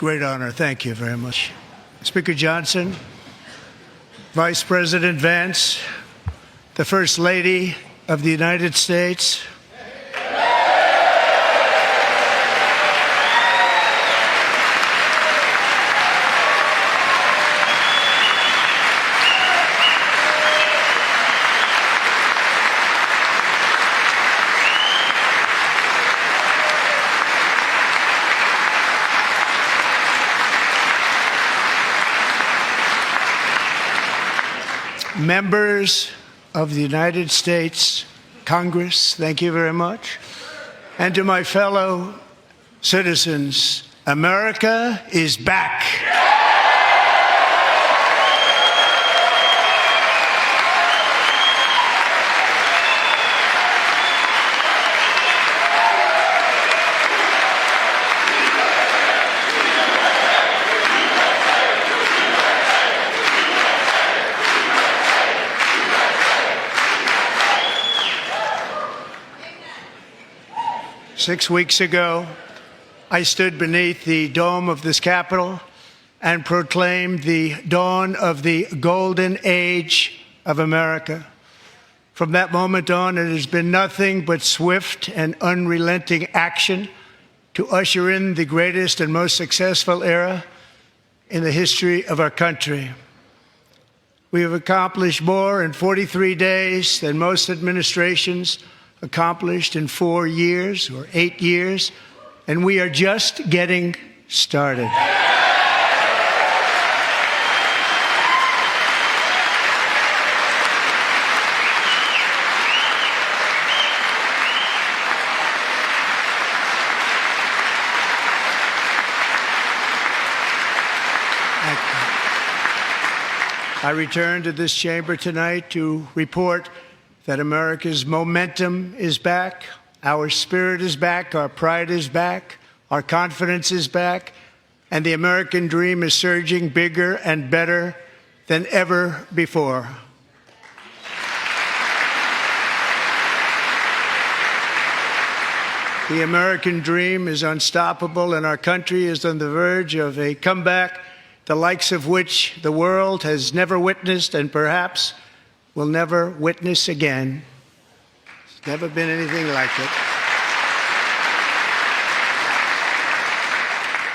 great honor. Thank you very much. Speaker Johnson, Vice President Vance, the First Lady of the United States, members of the United States Congress, thank you very much. And to my fellow citizens, America is back. 6 weeks ago, I stood beneath the dome of this Capitol and proclaimed the dawn of the golden age of America. From that moment on, it has been nothing but swift and unrelenting action to usher in the greatest and most successful era in the history of our country. We have accomplished more in 43 days than most administrations accomplished in 4 years or 8 years, and we are just getting started. I return to this chamber tonight to report that America's momentum is back, our spirit is back, our pride is back, our confidence is back, and the American dream is surging bigger and better than ever before. The American dream is unstoppable, and our country is on the verge of a comeback, the likes of which the world has never witnessed and perhaps will never witness again. There's never been anything like it.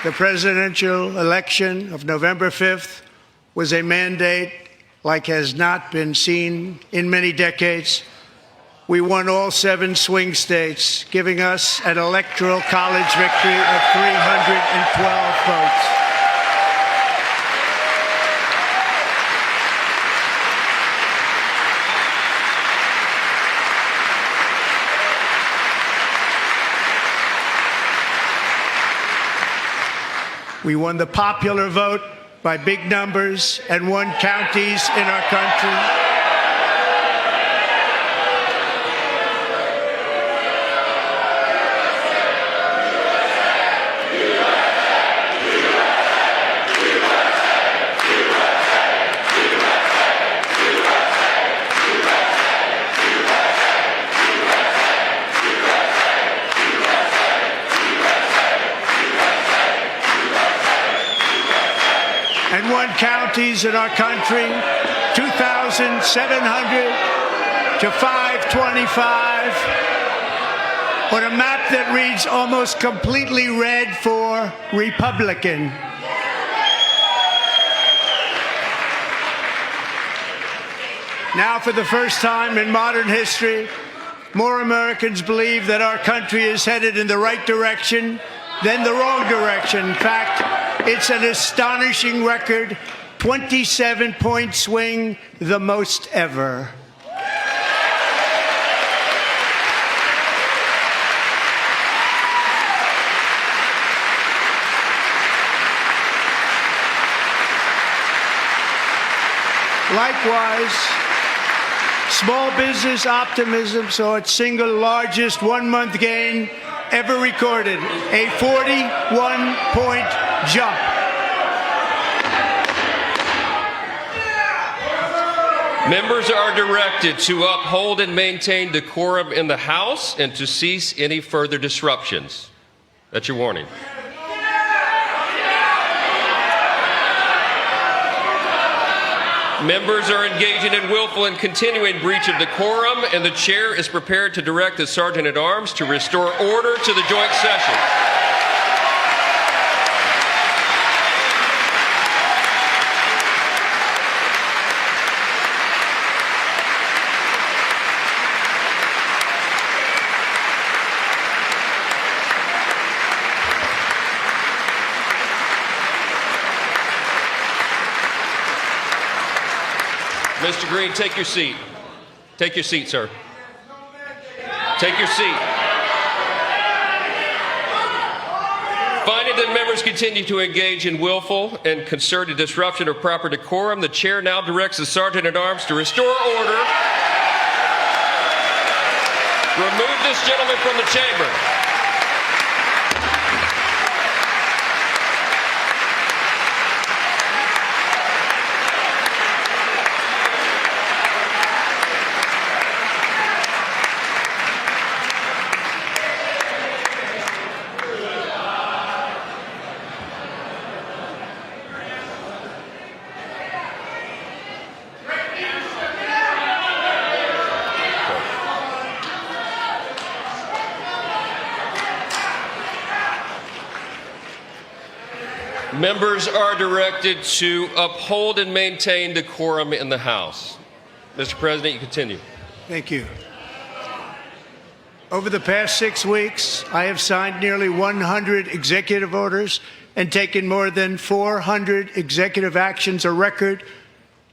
The presidential election of November 5th was a mandate like has not been seen in many decades. We won all 7 swing states, giving us an electoral college victory of 312 votes. We won the popular vote by big numbers and won counties in our country. And won counties in our country, 2,700 to 525, on a map that reads almost completely red for Republican. Now, for the first time in modern history, more Americans believe that our country is headed in the right direction than the wrong direction. In fact, it's an astonishing record, 27-point swing, the most ever. Likewise, small business optimism saw its single largest one-month gain ever recorded, a 41-point jump. Members are directed to uphold and maintain decorum in the House and to cease any further disruptions. That's your warning. Members are engaging in willful and continuing breach of decorum, and the chair is prepared to direct the Sergeant-at-Arms to restore order to the joint session. Mr. Green, take your seat. Take your seat, sir. Take your seat. Finding that members continue to engage in willful and concerted disruption of proper decorum, the chair now directs the Sergeant-at-Arms to restore order. Remove this gentleman from the chamber. Members are directed to uphold and maintain decorum in the House. Mr. President, you continue. Thank you. Over the past 6 weeks, I have signed nearly 100 executive orders and taken more than 400 executive actions, a record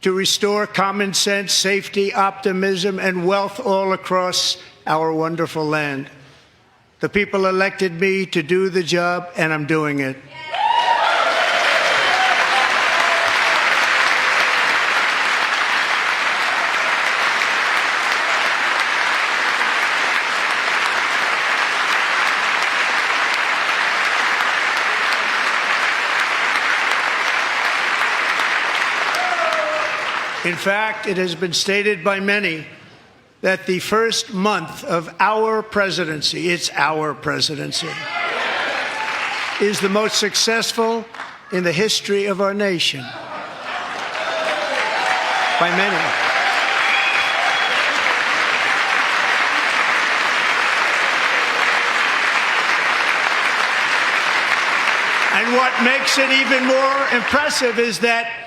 to restore common sense, safety, optimism, and wealth all across our wonderful land. The people elected me to do the job, and I'm doing it. In fact, it has been stated by many that the first month of our presidency, it's our presidency, is the most successful in the history of our nation. By many. And what makes it even more impressive is that,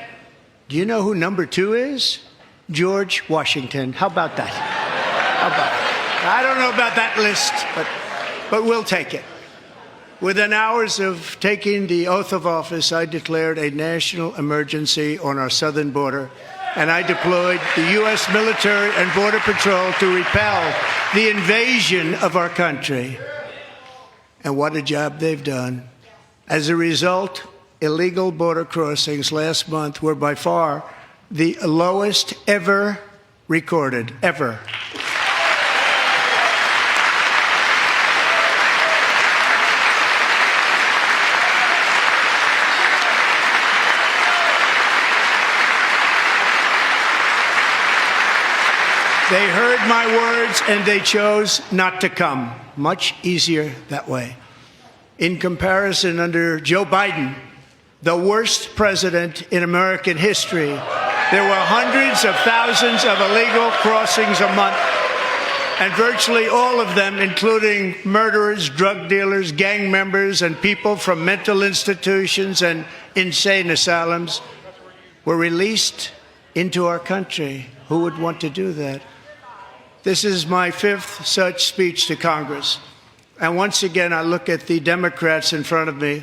do you know who number 2 is? George Washington. How about that? How about that? I don't know about that list, but we'll take it. Within hours of taking the oath of office, I declared a national emergency on our southern border, and I deployed the U.S. military and Border Patrol to repel the invasion of our country. And what a job they've done. As a result, illegal border crossings last month were by far the lowest ever recorded, ever. They heard my words and they chose not to come. Much easier that way. In comparison, under Joe Biden, the worst president in American history, there were hundreds of thousands of illegal crossings a month, and virtually all of them, including murderers, drug dealers, gang members, and people from mental institutions and insane asylums, were released into our country. Who would want to do that? This is my 5th such speech to Congress. And once again, I look at the Democrats in front of me,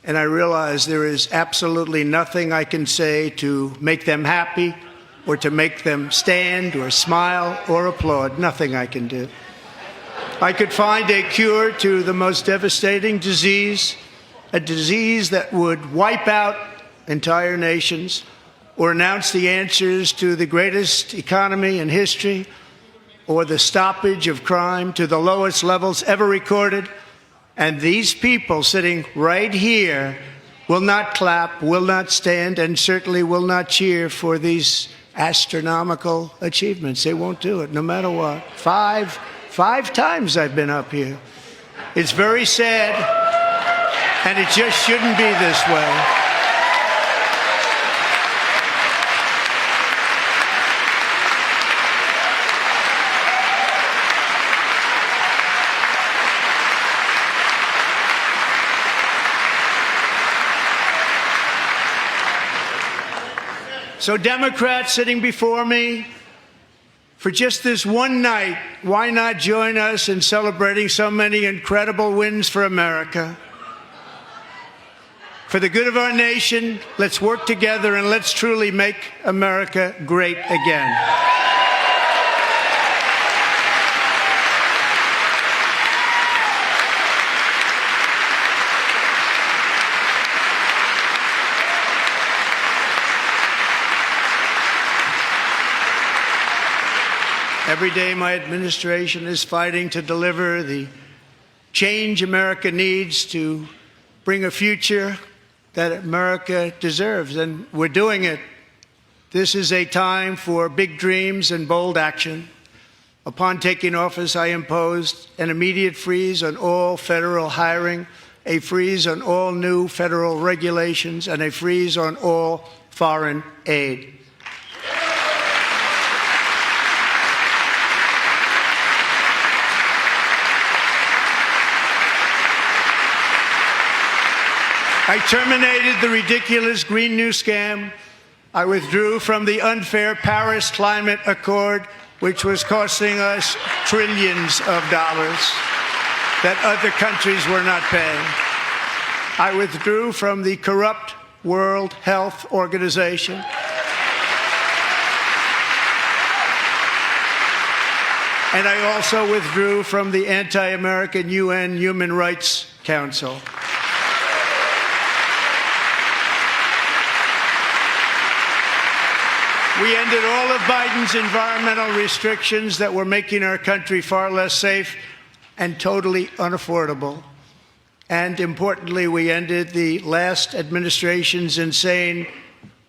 and I realize there is absolutely nothing I can say to make them happy or to make them stand or smile or applaud. Nothing I can do. I could find a cure to the most devastating disease, a disease that would wipe out entire nations, or announce the answers to the greatest economy in history, or the stoppage of crime to the lowest levels ever recorded. And these people sitting right here will not clap, will not stand, and certainly will not cheer for these astronomical achievements. They won't do it, no matter what. Five times I've been up here. It's very sad, and it just shouldn't be this way. So Democrats sitting before me, for just this one night, why not join us in celebrating so many incredible wins for America? For the good of our nation, let's work together and let's truly make America great again. Every day, my administration is fighting to deliver the change America needs to bring a future that America deserves, and we're doing it. This is a time for big dreams and bold action. Upon taking office, I imposed an immediate freeze on all federal hiring, a freeze on all new federal regulations, and a freeze on all foreign aid. I terminated the ridiculous Green New Scam. I withdrew from the unfair Paris Climate Accord, which was costing us trillions of dollars that other countries were not paying. I withdrew from the corrupt World Health Organization. And I also withdrew from the anti-American UN Human Rights Council. We ended all of Biden's environmental restrictions that were making our country far less safe and totally unaffordable. And importantly, we ended the last administration's insane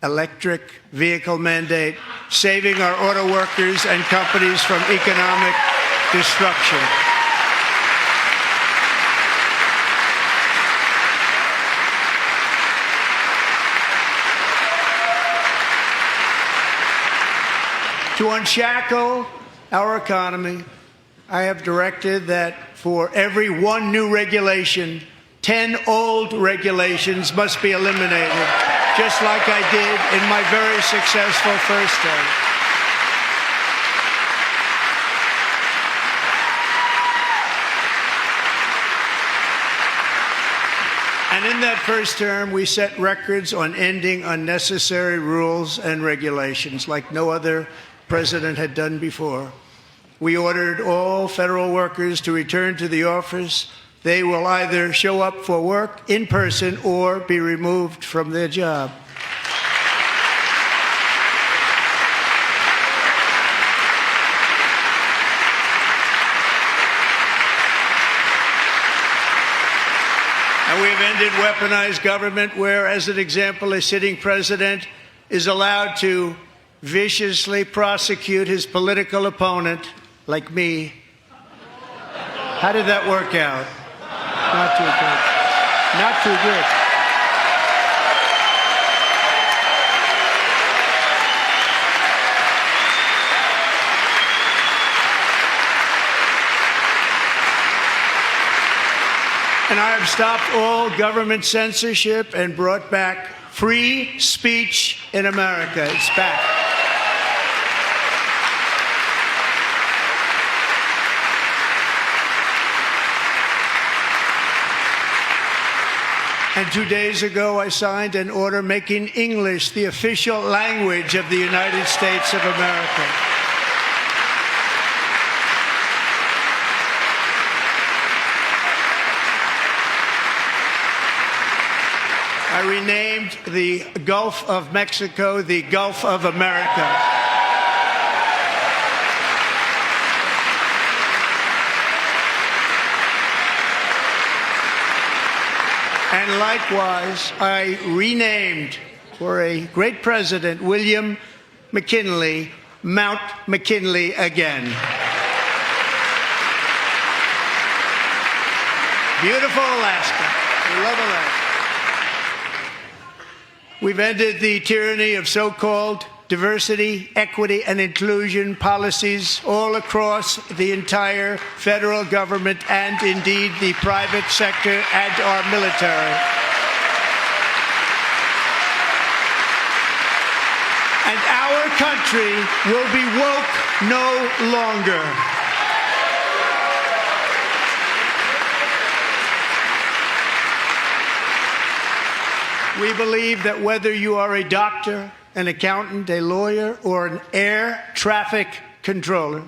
electric vehicle mandate, saving our auto workers and companies from economic destruction. To unshackle our economy, I have directed that for every one new regulation, 10 old regulations must be eliminated, just like I did in my very successful first term. And in that first term, we set records on ending unnecessary rules and regulations like no other president had done before. We ordered all federal workers to return to the office. They will either show up for work in person or be removed from their job. And we have ended weaponized government where, as an example, a sitting president is allowed to viciously prosecute his political opponent, like me. How did that work out? Not too good. Not too good. And I have stopped all government censorship and brought back free speech in America. It's back. And 2 days ago, I signed an order making English the official language of the United States of America. I renamed the Gulf of Mexico the Gulf of America. And likewise, I renamed, for a great president, William McKinley, Mount McKinley again. Beautiful Alaska. We love Alaska. We've ended the tyranny of so-called diversity, equity, and inclusion policies all across the entire federal government and indeed the private sector and our military. and our country will be woke no longer. We believe that whether you are a doctor, an accountant, a lawyer, or an air traffic controller,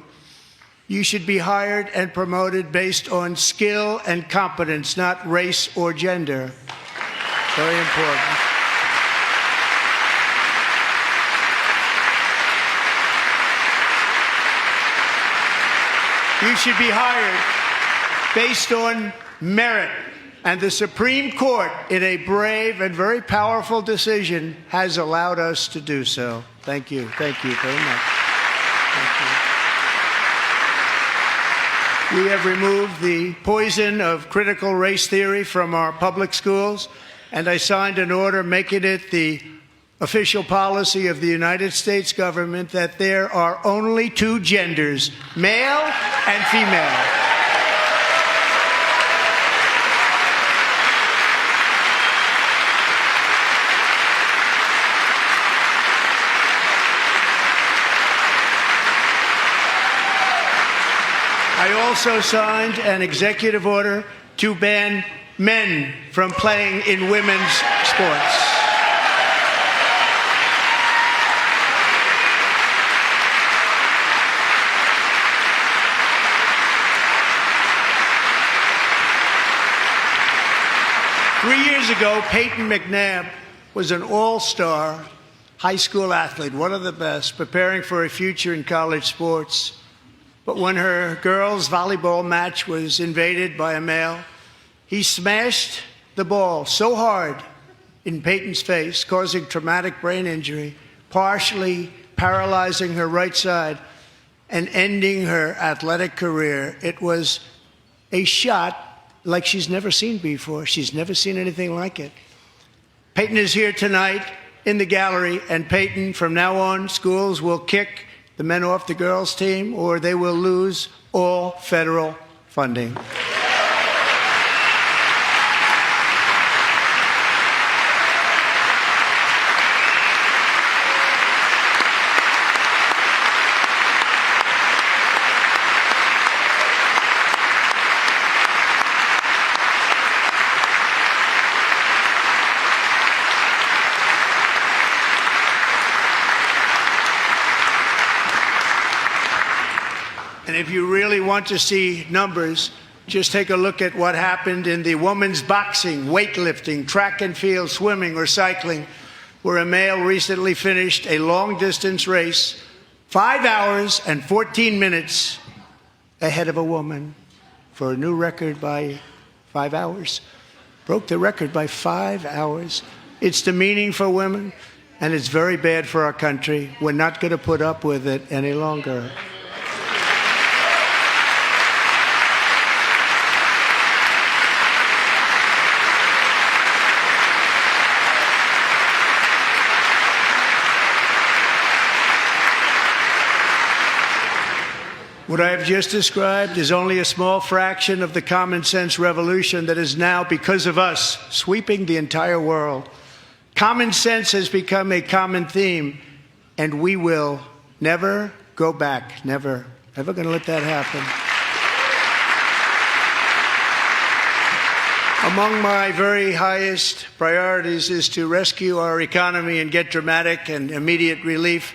you should be hired and promoted based on skill and competence, not race or gender. Very important. You should be hired based on merit. And the Supreme Court, in a brave and very powerful decision, has allowed us to do so. Thank you. Thank you very much. Thank you. We have removed the poison of critical race theory from our public schools, and I signed an order making it the official policy of the United States government that there are only two genders, male and female. I also signed an executive order to ban men from playing in women's sports. Three years ago, Peyton McNabb was an all-star high school athlete, one of the best, preparing for a future in college sports. But when her girls' volleyball match was invaded by a male, he smashed the ball so hard in Peyton's face, causing traumatic brain injury, partially paralyzing her right side and ending her athletic career. It was a shot like she's never seen before. She's never seen anything like it. Peyton is here tonight in the gallery, and Peyton, from now on, schools will kick the men off the girls' team, or they will lose all federal funding. And if you really want to see numbers, just take a look at what happened in the women's boxing, weightlifting, track and field, swimming, or cycling, where a male recently finished a long-distance race 5 hours and 14 minutes ahead of a woman for a new record by 5 hours. Broke the record by 5 hours. It's demeaning for women, and it's very bad for our country. We're not going to put up with it any longer. What I have just described is only a small fraction of the common sense revolution that is now, because of us, sweeping the entire world. Common sense has become a common theme, and we will never go back. Never. Never going to let that happen. Among my very highest priorities is to rescue our economy and get dramatic and immediate relief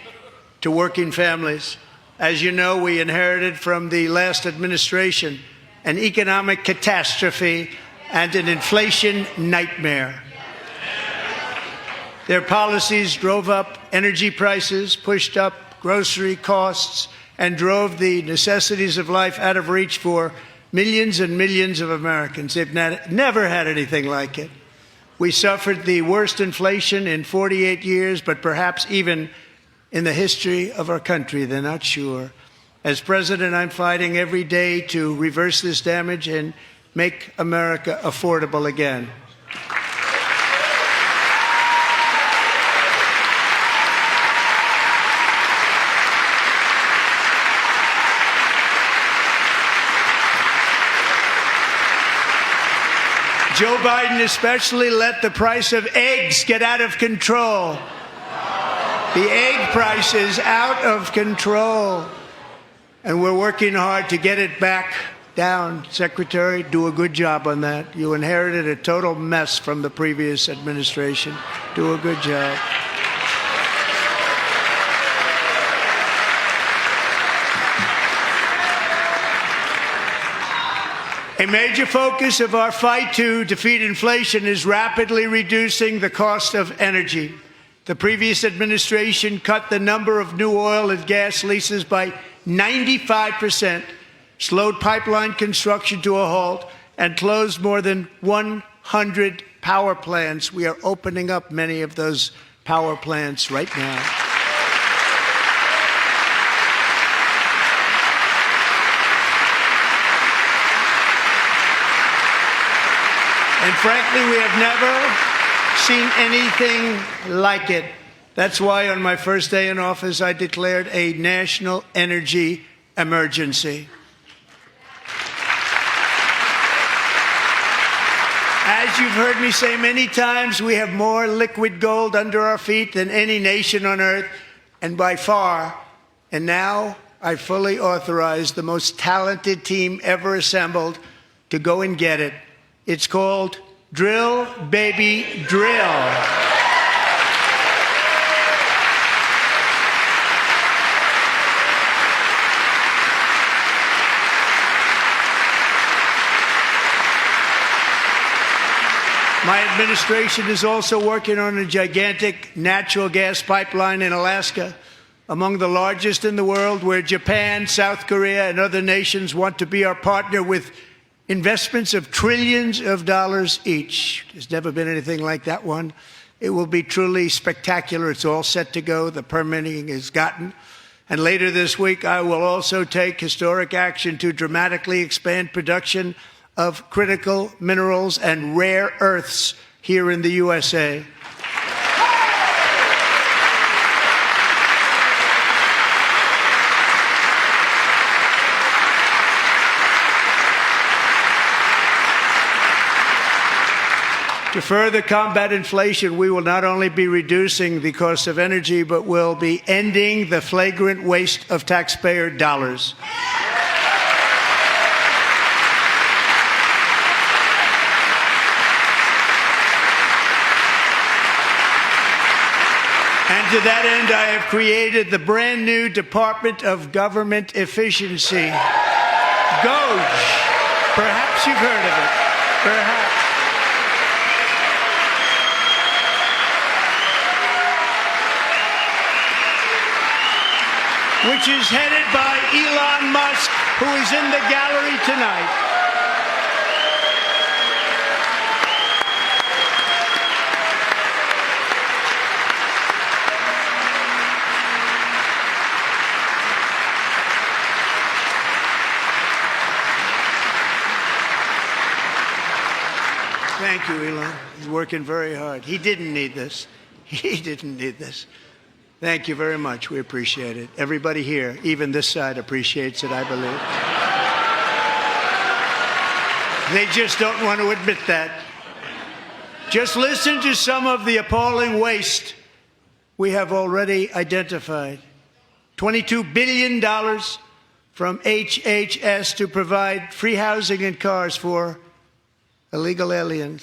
to working families. As you know, we inherited from the last administration an economic catastrophe and an inflation nightmare. Their policies drove up energy prices, pushed up grocery costs, and drove the necessities of life out of reach for millions and millions of Americans. They've never had anything like it. We suffered the worst inflation in 48 years, but perhaps even in the history of our country. They're not sure. As president, I'm fighting every day to reverse this damage and make America affordable again. Joe Biden especially let the price of eggs get out of control. The egg price is out of control, and we're working hard to get it back down. Secretary, do a good job on that. You inherited a total mess from the previous administration. Do a good job. A major focus of our fight to defeat inflation is rapidly reducing the cost of energy. The previous administration cut the number of new oil and gas leases by 95%, slowed pipeline construction to a halt, and closed more than 100 power plants. We are opening up many of those power plants right now. And frankly, we have never seen anything like it. That's why on my first day in office, I declared a national energy emergency. As you've heard me say many times, we have more liquid gold under our feet than any nation on earth, and by far. And now I fully authorize the most talented team ever assembled to go and get it. It's called Drill, Baby, Drill. My administration is also working on a gigantic natural gas pipeline in Alaska, among the largest in the world, where Japan, South Korea, and other nations want to be our partner with investments of trillions of dollars each. There's never been anything like that one. It will be truly spectacular. It's all set to go. The permitting is gotten. And later this week, I will also take historic action to dramatically expand production of critical minerals and rare earths here in the USA. To further combat inflation, we will not only be reducing the cost of energy, but will be ending the flagrant waste of taxpayer dollars. And to that end, I have created the brand new Department of Government Efficiency, DOGE. Perhaps you've heard of it. Perhaps. Which is headed by Elon Musk, who is in the gallery tonight. Thank you, Elon. He's working very hard. He didn't need this. He didn't need this. Thank you very much. We appreciate it. Everybody here, even this side, appreciates it, I believe. They just don't want to admit that. Just listen to some of the appalling waste we have already identified. $22 billion from HHS to provide free housing and cars for illegal aliens.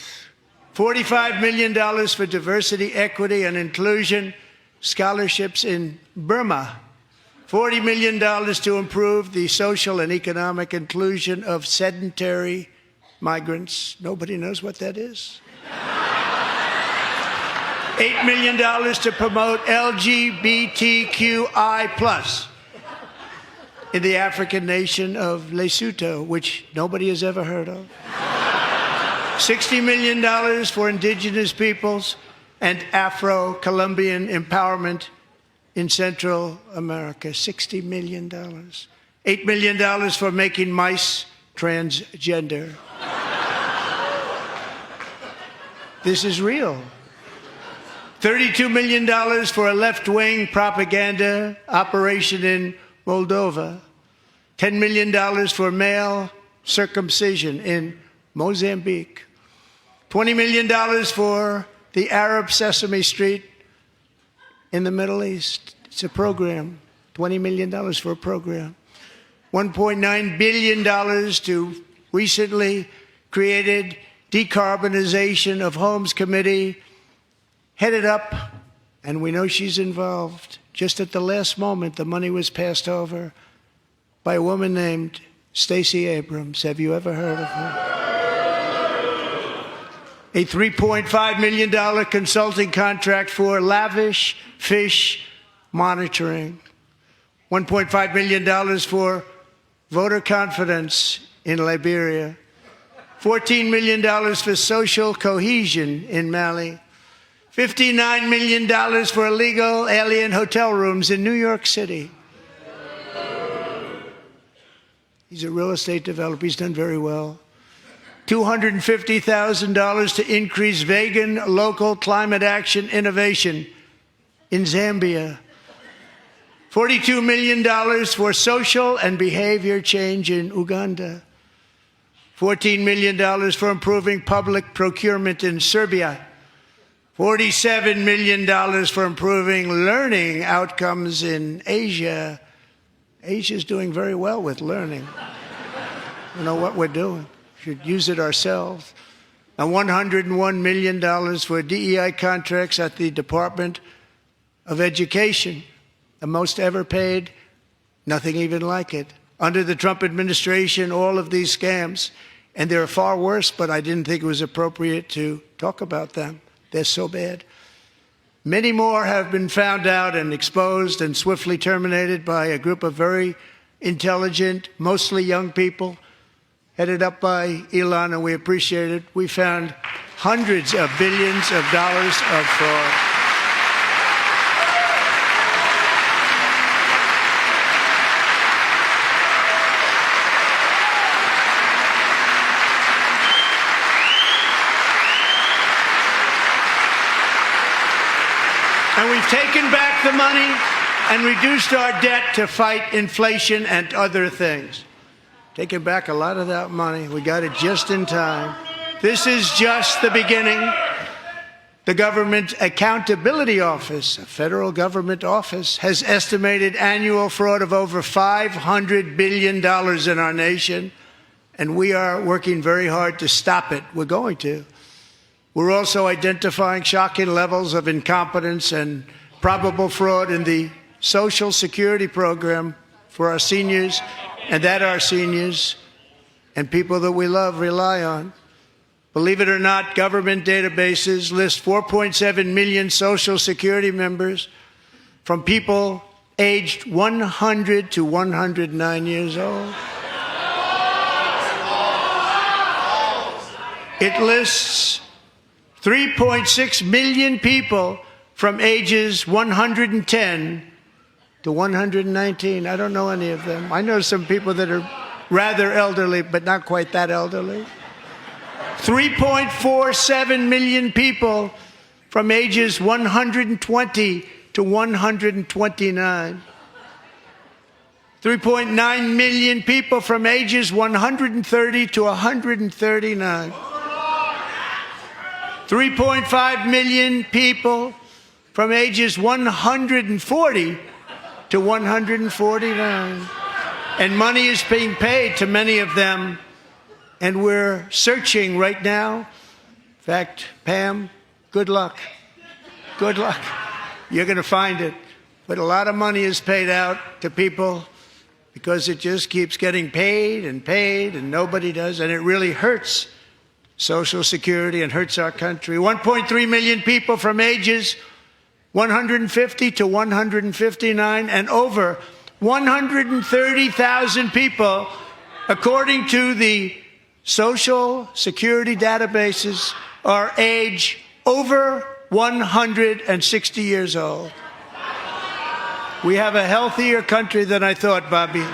$45 million for diversity, equity, and inclusion scholarships in Burma. $40 million to improve the social and economic inclusion of sedentary migrants. Nobody knows what that is. $8 million to promote LGBTQI+ in the African nation of Lesotho, which nobody has ever heard of. $60 million for indigenous peoples and Afro-Colombian empowerment in Central America. $60 million. $8 million for making mice transgender. This is real. $32 million for a left-wing propaganda operation in Moldova. $10 million for male circumcision in Mozambique. $20 million for the Arab Sesame Street in the Middle East. It's a program, $20 million for a program. $1.9 billion to recently created Decarbonization of Homes Committee, headed up, and we know she's involved. Just at the last moment, the money was passed over by a woman named Stacey Abrams. Have you ever heard of her? A $3.5 million consulting contract for lavish fish monitoring. $1.5 million for voter confidence in Liberia. $14 million for social cohesion in Mali. $59 million for illegal alien hotel rooms in New York City. He's a real estate developer. He's done very well. $250,000 to increase vegan local climate action innovation in Zambia. $42 million for social and behavior change in Uganda. $14 million for improving public procurement in Serbia. $47 million for improving learning outcomes in Asia. Asia's doing very well with learning. You know what we're doing. Should use it ourselves. And $101 million for DEI contracts at the Department of Education, the most ever paid, nothing even like it. Under the Trump administration, all of these scams, and they're far worse, but I didn't think it was appropriate to talk about them. They're so bad. Many more have been found out and exposed and swiftly terminated by a group of very intelligent, mostly young people, headed up by Elon, and we appreciate it. We found hundreds of billions of dollars of fraud. And we've taken back the money and reduced our debt to fight inflation and other things. Taking back a lot of that money. We got it just in time. This is just the beginning. The Government Accountability Office, a federal government office, has estimated annual fraud of over $500 billion in our nation, and we are working very hard to stop it. We're going to. We're also identifying shocking levels of incompetence and probable fraud in the Social Security program for our seniors, and that our seniors and people that we love rely on. Believe it or not, government databases list 4.7 million Social Security members from people aged 100 to 109 years old. It lists 3.6 million people from ages 110 to 119. I don't know any of them. I know some people that are rather elderly, but not quite that elderly. 3.47 million people from ages 120 to 129. 3.9 million people from ages 130 to 139. 3.5 million people from ages 140 to 149. And money is being paid to many of them, and we're searching right now. In fact, Pam, good luck. Good luck. You're going to find it. But a lot of money is paid out to people because it just keeps getting paid, and nobody does, and it really hurts Social Security and hurts our country. 1.3 million people from ages 150 to 159, and over 130,000 people, according to the Social Security databases, are age over 160 years old. We have a healthier country than I thought, Bobby.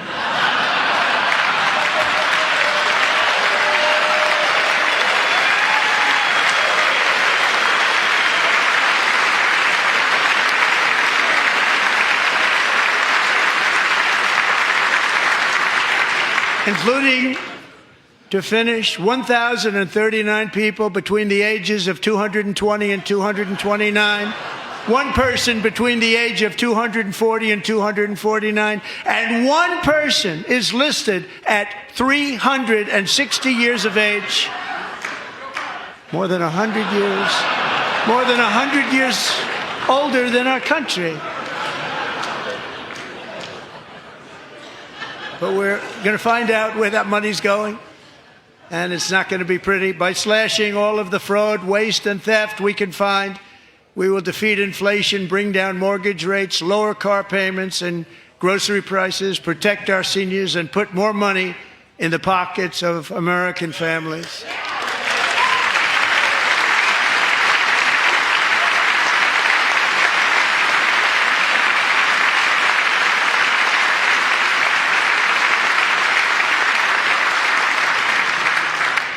Including, to finish, 1,039 people between the ages of 220 and 229 One person between the age of 240 and 249, and one person is listed at 360 years of age. More than 100 years, more than 100 years older than our country. But we're going to find out where that money's going, and it's not going to be pretty. By slashing all of the fraud, waste, and theft we can find, we will defeat inflation, bring down mortgage rates, lower car payments and grocery prices, protect our seniors, and put more money in the pockets of American families.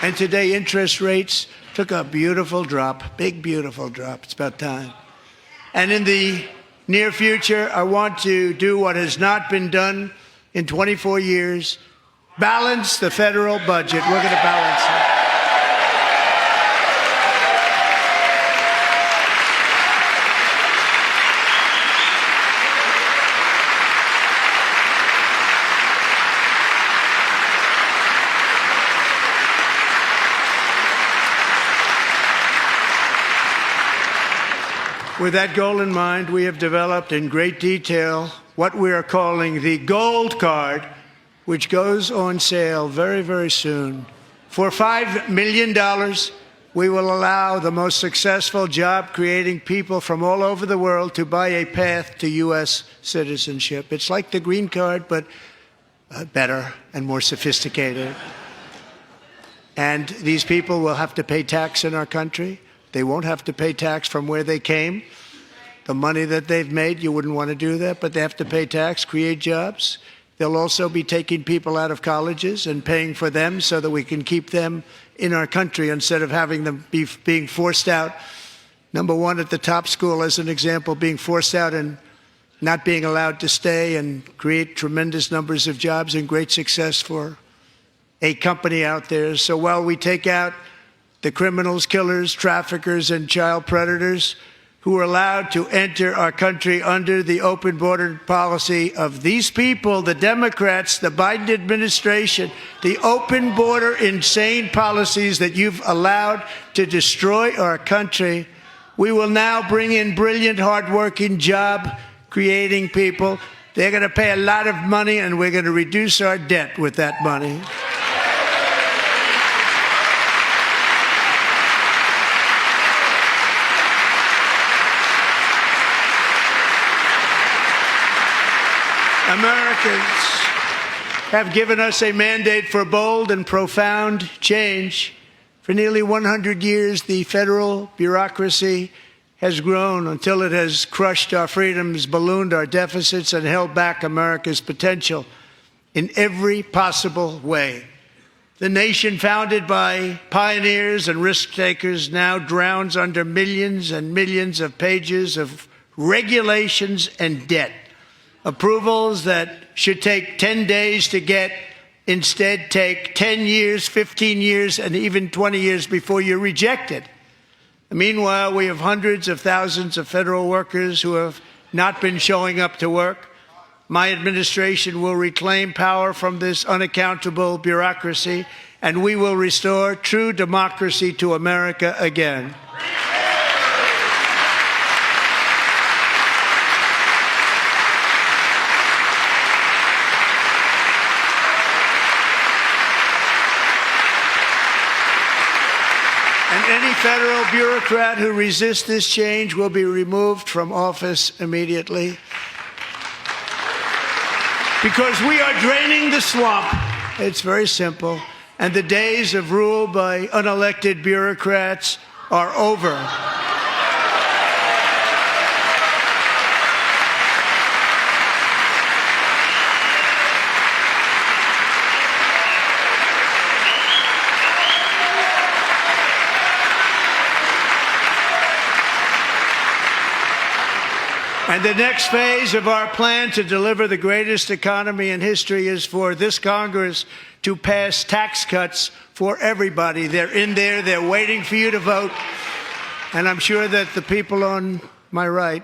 And today, interest rates took a beautiful drop, big, beautiful drop. It's about time. And in the near future, I want to do what has not been done in 24 years, balance the federal budget. We're going to balance it. With that goal in mind, we have developed in great detail what we are calling the Gold Card, which goes on sale very, very soon. For $5 million, we will allow the most successful job-creating people from all over the world to buy a path to U.S. citizenship. It's like the green card, but better and more sophisticated. And these people will have to pay tax in our country. They won't have to pay tax from where they came. The money that they've made, you wouldn't want to do that, but they have to pay tax, create jobs. They'll also be taking people out of colleges and paying for them so that we can keep them in our country instead of having them being forced out. Number one, at the top school, as an example, being forced out and not being allowed to stay and create tremendous numbers of jobs and great success for a company out there. So while we take out the criminals, killers, traffickers, and child predators who are allowed to enter our country under the open border policy of these people, the Democrats, the Biden administration, the open border insane policies that you've allowed to destroy our country, we will now bring in brilliant, hardworking, job-creating people. They're going to pay a lot of money, and we're going to reduce our debt with that money. Americans have given us a mandate for bold and profound change. For nearly 100 years, the federal bureaucracy has grown until it has crushed our freedoms, ballooned our deficits, and held back America's potential in every possible way. The nation founded by pioneers and risk-takers now drowns under millions and millions of pages of regulations and debt. Approvals that should take 10 days to get instead take 10 years, 15 years, and even 20 years before you're rejected. Meanwhile, we have hundreds of thousands of federal workers who have not been showing up to work. My administration will reclaim power from this unaccountable bureaucracy, and we will restore true democracy to America again. And any federal bureaucrat who resists this change will be removed from office immediately. Because we are draining the swamp. It's very simple. And the days of rule by unelected bureaucrats are over. And the next phase of our plan to deliver the greatest economy in history is for this Congress to pass tax cuts for everybody. They're in there. They're waiting for you to vote. And I'm sure that the people on my right,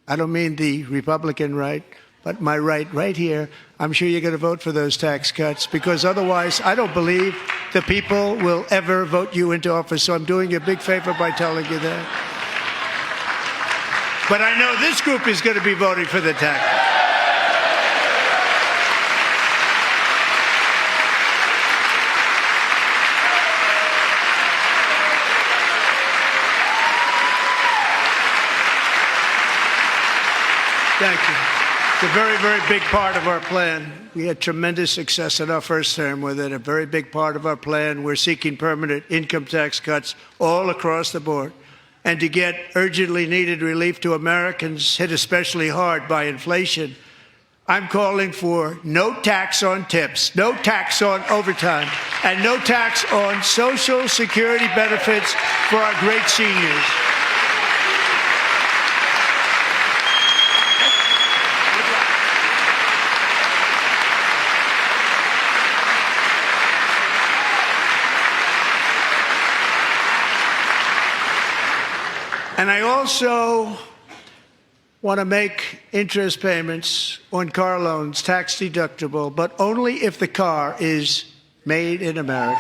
I don't mean the Republican right, but my right here, I'm sure you're going to vote for those tax cuts, because otherwise I don't believe the people will ever vote you into office. So I'm doing you a big favor by telling you that. But I know this group is going to be voting for the tax cuts. Thank you. It's a very, very big part of our plan. We had tremendous success in our first term with it. A very big part of our plan. We're seeking permanent income tax cuts all across the board. And to get urgently needed relief to Americans hit especially hard by inflation, I'm calling for no tax on tips, no tax on overtime, and no tax on Social Security benefits for our great seniors. And I also want to make interest payments on car loans tax deductible, but only if the car is made in America.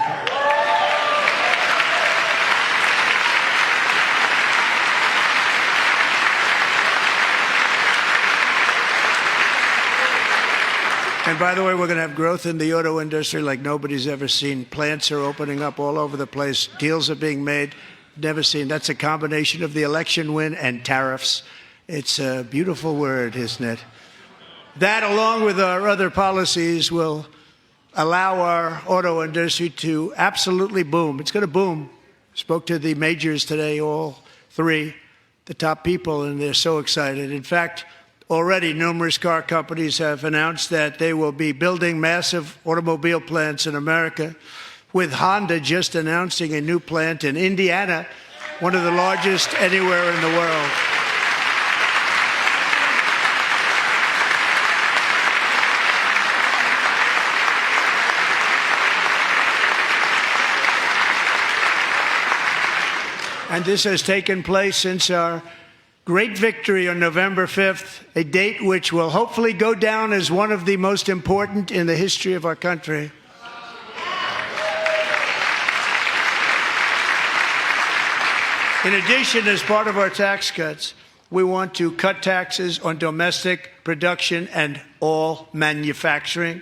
And by the way, we're going to have growth in the auto industry like nobody's ever seen. Plants are opening up all over the place. Deals are being made. Never seen. That's a combination of the election win and tariffs. It's a beautiful word, isn't it? That, along with our other policies, will allow our auto industry to absolutely boom. It's going to boom. Spoke to the majors today, all three, the top people, and they're so excited. In fact, already numerous car companies have announced that they will be building massive automobile plants in America, with Honda just announcing a new plant in Indiana, one of the largest anywhere in the world. And this has taken place since our great victory on November 5th, a date which will hopefully go down as one of the most important in the history of our country. In addition, as part of our tax cuts, we want to cut taxes on domestic production and all manufacturing.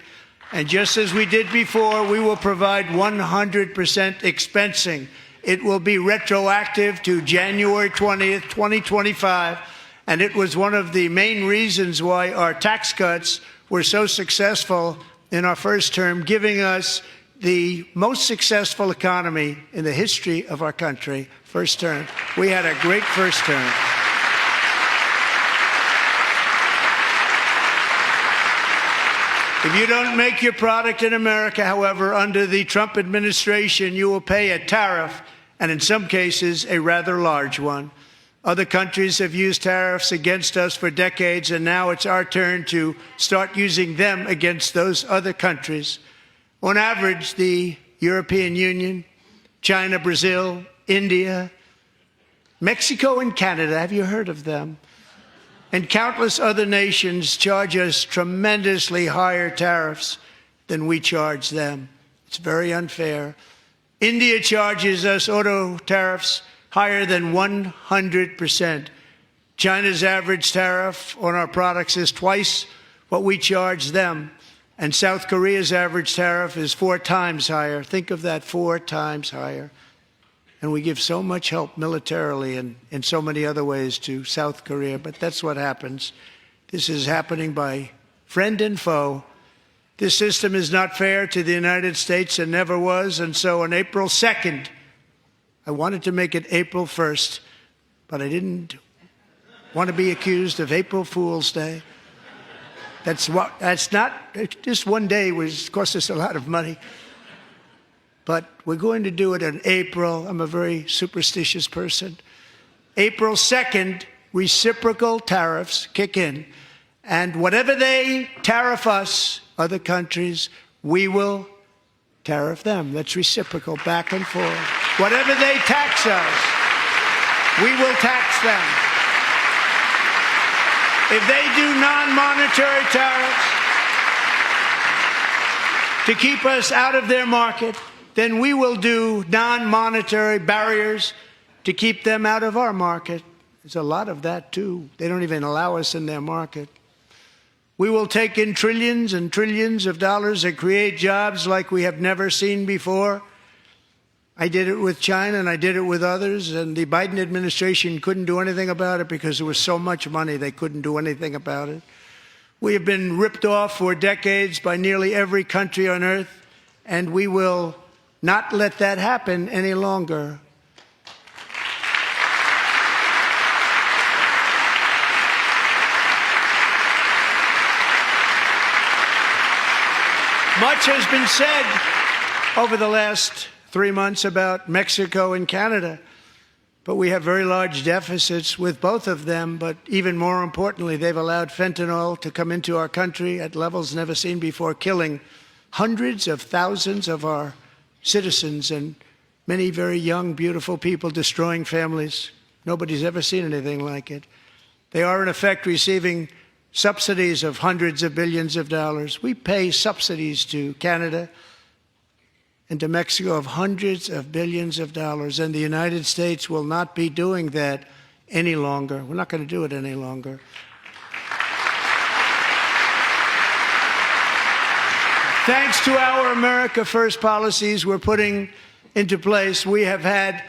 And just as we did before, we will provide 100% expensing. It will be retroactive to January 20th, 2025. And it was one of the main reasons why our tax cuts were so successful in our first term, giving us the most successful economy in the history of our country. First term. We had a great first term. If you don't make your product in America, however, under the Trump administration, you will pay a tariff, and in some cases, a rather large one. Other countries have used tariffs against us for decades, and now it's our turn to start using them against those other countries. On average, the European Union, China, Brazil, India, Mexico, and Canada, have you heard of them? And countless other nations charge us tremendously higher tariffs than we charge them. It's very unfair. India charges us auto tariffs higher than 100%. China's average tariff on our products is twice what we charge them. And South Korea's average tariff is 4 times higher. Think of that, 4 times higher. And we give so much help militarily and in so many other ways to South Korea, but that's what happens. This is happening by friend and foe. This system is not fair to the United States and never was, and so on April 2nd, I wanted to make it April 1st, but I didn't want to be accused of April Fool's Day. That's not, just one day was cost us a lot of money. But we're going to do it in April. I'm a very superstitious person. April 2nd, reciprocal tariffs kick in. And whatever they tariff us, other countries, we will tariff them. That's reciprocal, back and forth. Whatever they tax us, we will tax them. if they do non-monetary tariffs to keep us out of their market, then we will do non-monetary barriers to keep them out of our market. There's a lot of that, too. They don't even allow us in their market. We will take in trillions and trillions of dollars and create jobs like we have never seen before. I did it with China and I did it with others, and the Biden administration couldn't do anything about it because there was so much money they couldn't do anything about it. We have been ripped off for decades by nearly every country on earth, and we will not let that happen any longer. Much has been said over the last 3 months about Mexico and Canada, but we have very large deficits with both of them. But even more importantly, they've allowed fentanyl to come into our country at levels never seen before, killing hundreds of thousands of our citizens and many very young, beautiful people, destroying families. Nobody's ever seen anything like it. They are, in effect, receiving subsidies of hundreds of billions of dollars. We pay subsidies to Canada and to Mexico of hundreds of billions of dollars, and the United States will not be doing that any longer. We're not going to do it any longer. Thanks to our America First policies we're putting into place, we have had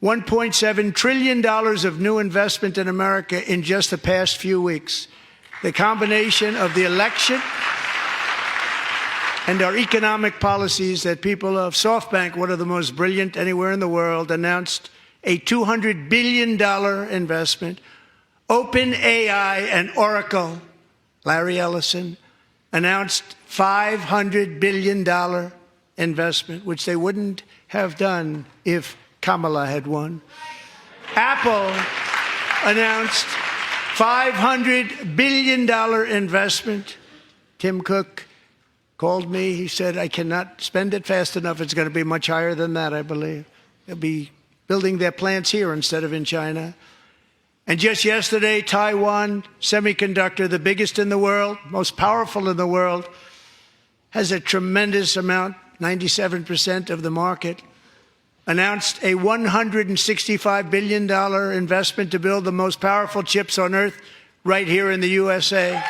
$1.7 trillion of new investment in America in just the past few weeks. The combination of the election and our economic policies that people of SoftBank, one of the most brilliant anywhere in the world, announced a $200 billion investment. OpenAI and Oracle, Larry Ellison, announced $500 billion investment, which they wouldn't have done if Kamala had won. Apple announced $500 billion investment. Tim Cook called me. He said, I cannot spend it fast enough. It's going to be much higher than that, I believe. They'll be building their plants here instead of in China. And just yesterday, Taiwan Semiconductor, the biggest in the world, most powerful in the world, has a tremendous amount, 97% of the market, announced a $165 billion investment to build the most powerful chips on earth right here in the USA.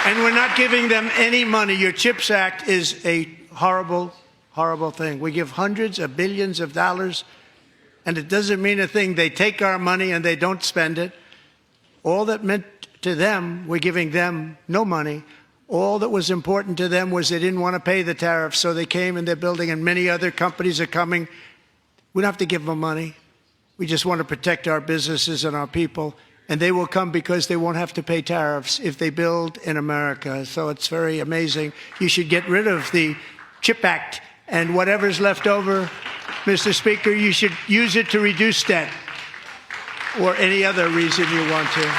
And we're not giving them any money. Your CHIPS Act is a horrible, horrible thing. We give hundreds of billions of dollars, and it doesn't mean a thing. They take our money and they don't spend it. All that meant to them, we're giving them no money. All that was important to them was they didn't want to pay the tariffs, so they came and they're building, and many other companies are coming. We don't have to give them money. We just want to protect our businesses and our people. And they will come because they won't have to pay tariffs if they build in America. So it's very amazing. You should get rid of the CHIP Act, and whatever's left over, Mr. Speaker, you should use it to reduce debt or any other reason you want to.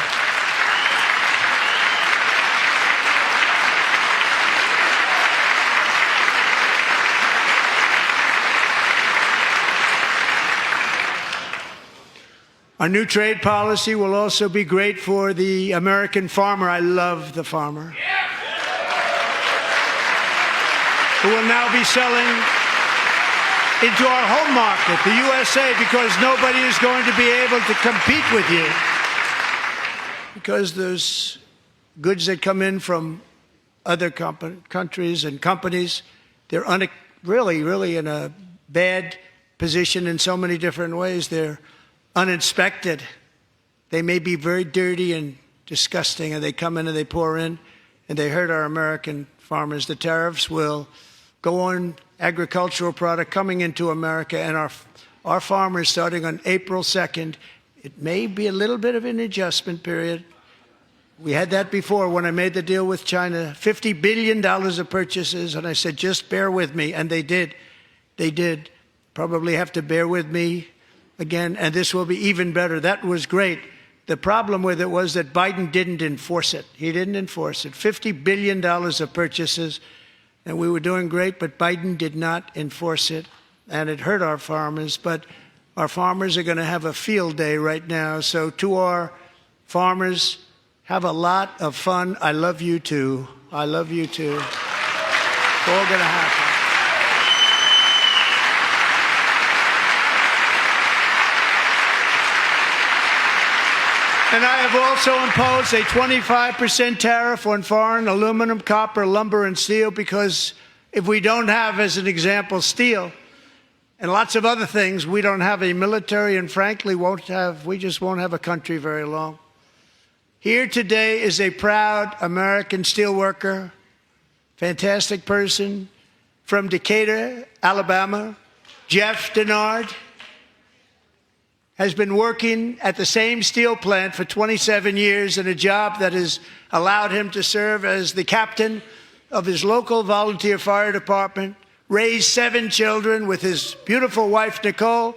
Our new trade policy will also be great for the American farmer. I love the farmer, who will now be selling into our home market, the USA, because nobody is going to be able to compete with you. Because those goods that come in from other countries and companies, they're really in a bad position in so many different ways. They're uninspected. They may be very dirty and disgusting, and they come in and they pour in, and they hurt our American farmers. The tariffs will go on agricultural product coming into America, and our farmers, starting on April 2nd, it may be a little bit of an adjustment period. We had that before when I made the deal with China, $50 billion of purchases, and I said, just bear with me, and they did. They did. Probably have to bear with me again, and this will be even better. That was great. The problem with it was that Biden didn't enforce it. He didn't enforce it. $50 billion of purchases, and we were doing great, but Biden did not enforce it, and it hurt our farmers. But our farmers are going to have a field day right now. So to our farmers, have a lot of fun. I love you too. I love you too. It's all going to happen. And I have also imposed a 25% tariff on foreign aluminum, copper, lumber, and steel, because if we don't have, as an example, steel and lots of other things, we don't have a military, and frankly, we just won't have a country very long. Here today is a proud American steelworker, fantastic person from Decatur, Alabama, Jeff Denard. Has been working at the same steel plant for 27 years in a job that has allowed him to serve as the captain of his local volunteer fire department, raise 7 children with his beautiful wife, Nicole,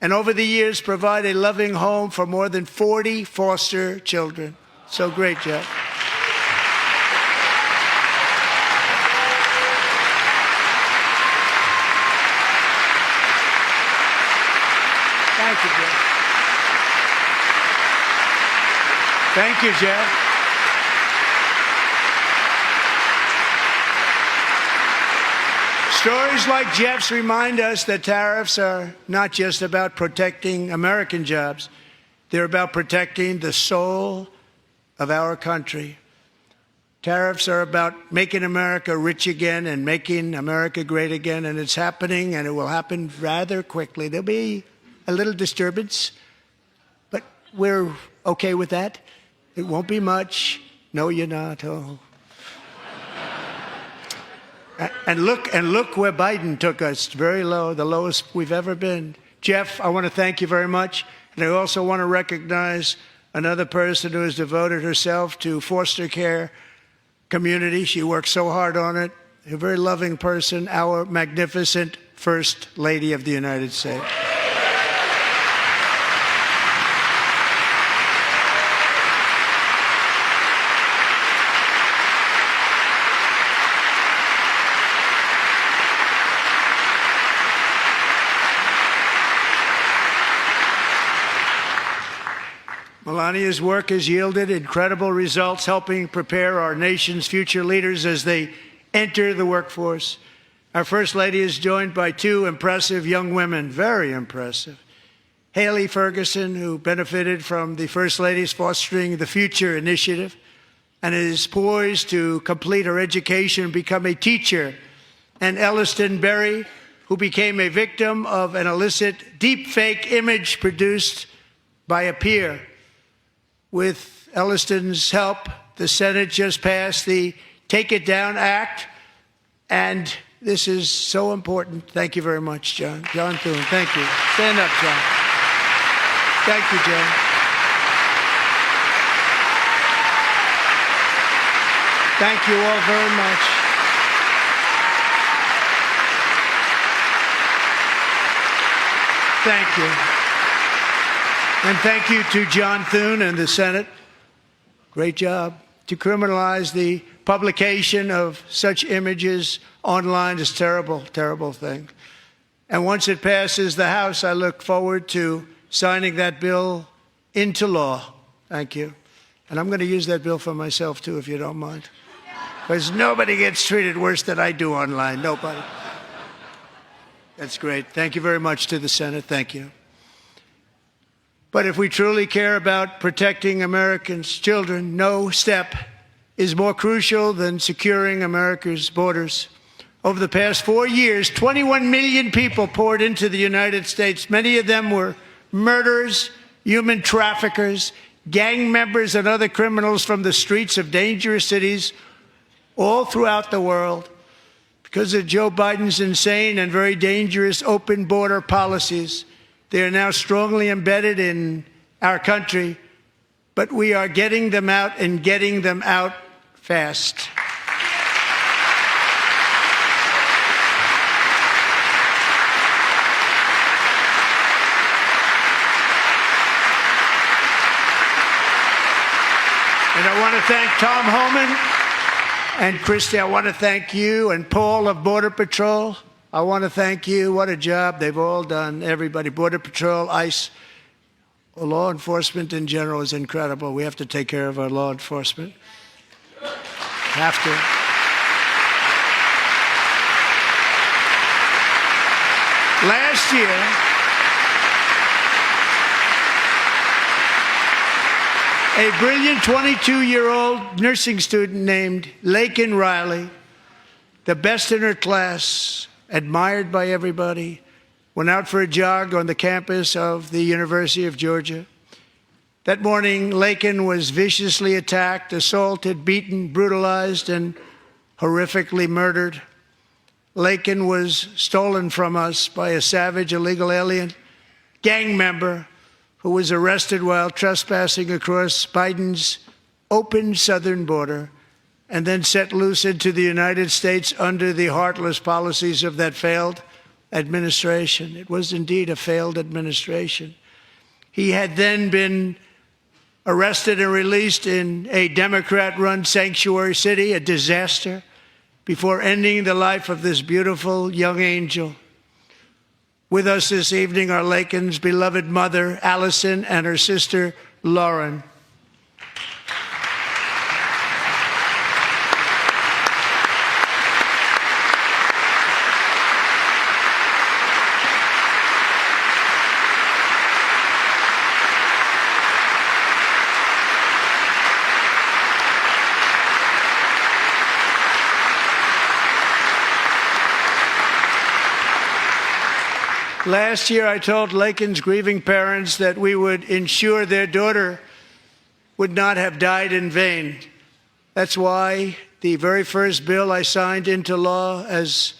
and over the years provide a loving home for more than 40 foster children. So great, Jeff. Thank you, Jeff. Thank you, Jeff. Stories like Jeff's remind us that tariffs are not just about protecting American jobs. They're about protecting the soul of our country. Tariffs are about making America rich again and making America great again, and it's happening, and it will happen rather quickly. There'll be a little disturbance, but we're okay with that. It won't be much. No, you're not. Oh. And look where Biden took us. Very low, the lowest we've ever been. Jeff, I want to thank you very much. And I also want to recognize another person who has devoted herself to foster care community. She works so hard on it. A very loving person, our magnificent First Lady of the United States. Melania's work has yielded incredible results, helping prepare our nation's future leaders as they enter the workforce. Our First Lady is joined by 2 impressive young women, very impressive. Haley Ferguson, who benefited from the First Lady's Fostering the Future initiative and is poised to complete her education and become a teacher. And Elliston Berry, who became a victim of an illicit deepfake image produced by a peer. With Elliston's help, the Senate just passed the Take It Down Act, and this is so important. Thank you very much, John. John Thune, thank you. Stand up, John. Thank you, John. Thank you all very much. Thank you. And thank you to John Thune and the Senate. Great job. To criminalize the publication of such images online is a terrible, terrible thing. And once it passes the House, I look forward to signing that bill into law. Thank you. And I'm going to use that bill for myself, too, if you don't mind. Because nobody gets treated worse than I do online. Nobody. That's great. Thank you very much to the Senate. Thank you. But if we truly care about protecting Americans' children, no step is more crucial than securing America's borders. Over the past 4 years, 21 million people poured into the United States. Many of them were murderers, human traffickers, gang members, and other criminals from the streets of dangerous cities all throughout the world. Because of Joe Biden's insane and very dangerous open border policies, they are now strongly embedded in our country, but we are getting them out and getting them out fast. And I want to thank Tom Homan and Christy. I want to thank you and Paul of Border Patrol. I want to thank you. What a job they've all done. Everybody, Border Patrol, ICE, law enforcement in general is incredible. We have to take care of our law enforcement. Have to. Last year, a brilliant 22-year-old nursing student named Laken Riley, the best in her class, admired by everybody, went out for a jog on the campus of the University of Georgia. That morning, Laken was viciously attacked, assaulted, beaten, brutalized, and horrifically murdered. Laken was stolen from us by a savage illegal alien gang member who was arrested while trespassing across Biden's open southern border and then set loose into the United States under the heartless policies of that failed administration. It was indeed a failed administration. He had then been arrested and released in a Democrat-run sanctuary city, a disaster, before ending the life of this beautiful young angel. With us this evening are Laken's beloved mother, Allison, and her sister, Lauren. Last year, I told Laken's grieving parents that we would ensure their daughter would not have died in vain. That's why the very first bill I signed into law as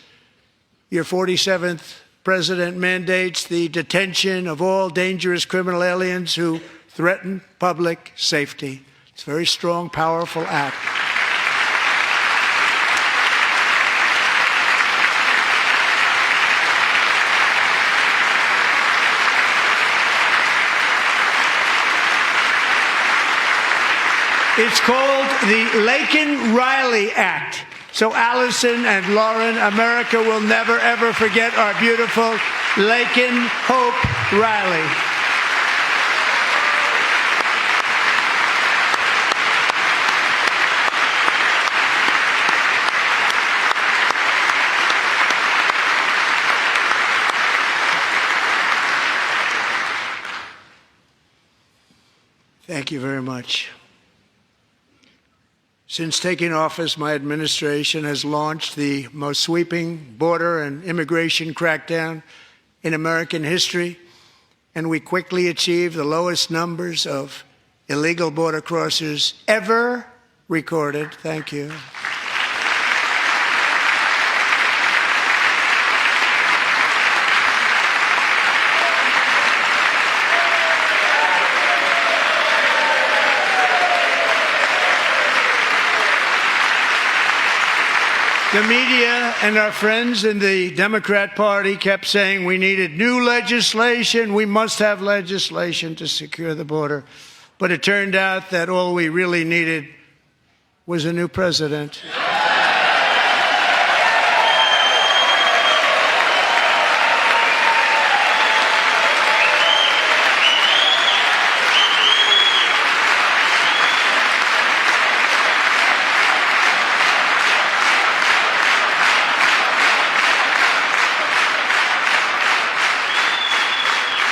your 47th president mandates the detention of all dangerous criminal aliens who threaten public safety. It's a very strong, powerful act. It's called the Laken-Riley Act. So Allison and Lauren, America will never, ever forget our beautiful Laken Hope Riley. Thank you very much. Since taking office, my administration has launched the most sweeping border and immigration crackdown in American history, and we quickly achieved the lowest numbers of illegal border crossers ever recorded. Thank you. The media and our friends in the Democrat Party kept saying we needed new legislation. We must have legislation to secure the border. But it turned out that all we really needed was a new president.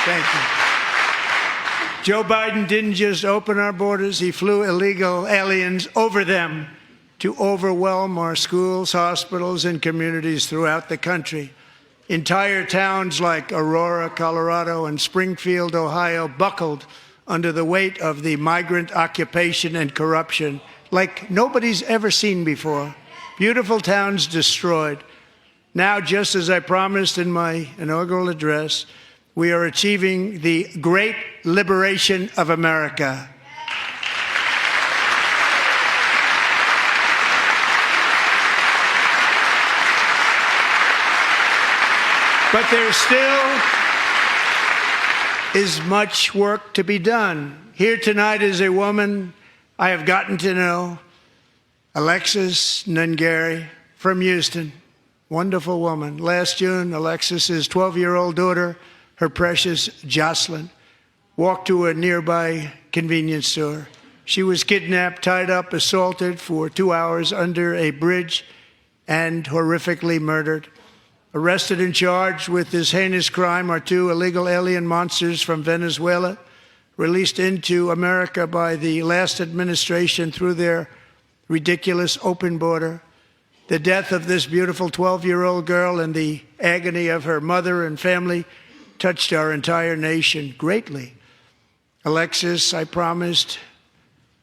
Thank you. Joe Biden didn't just open our borders, he flew illegal aliens over them to overwhelm our schools, hospitals, and communities throughout the country. Entire towns like Aurora, Colorado, and Springfield, Ohio, buckled under the weight of the migrant occupation and corruption like nobody's ever seen before. Beautiful towns destroyed. Now, just as I promised in my inaugural address, we are achieving the great liberation of America. But there still is much work to be done. Here tonight is a woman I have gotten to know Alexis Nungary from Houston. Wonderful woman. Last June, Alexis's 12-year-old daughter, her precious Jocelyn, walked to a nearby convenience store. She was kidnapped, tied up, assaulted for 2 hours under a bridge, and horrifically murdered. Arrested and charged with this heinous crime are two illegal alien monsters from Venezuela, released into America by the last administration through their ridiculous open border. The death of this beautiful 12-year-old girl and the agony of her mother and family touched our entire nation greatly. Alexis, I promised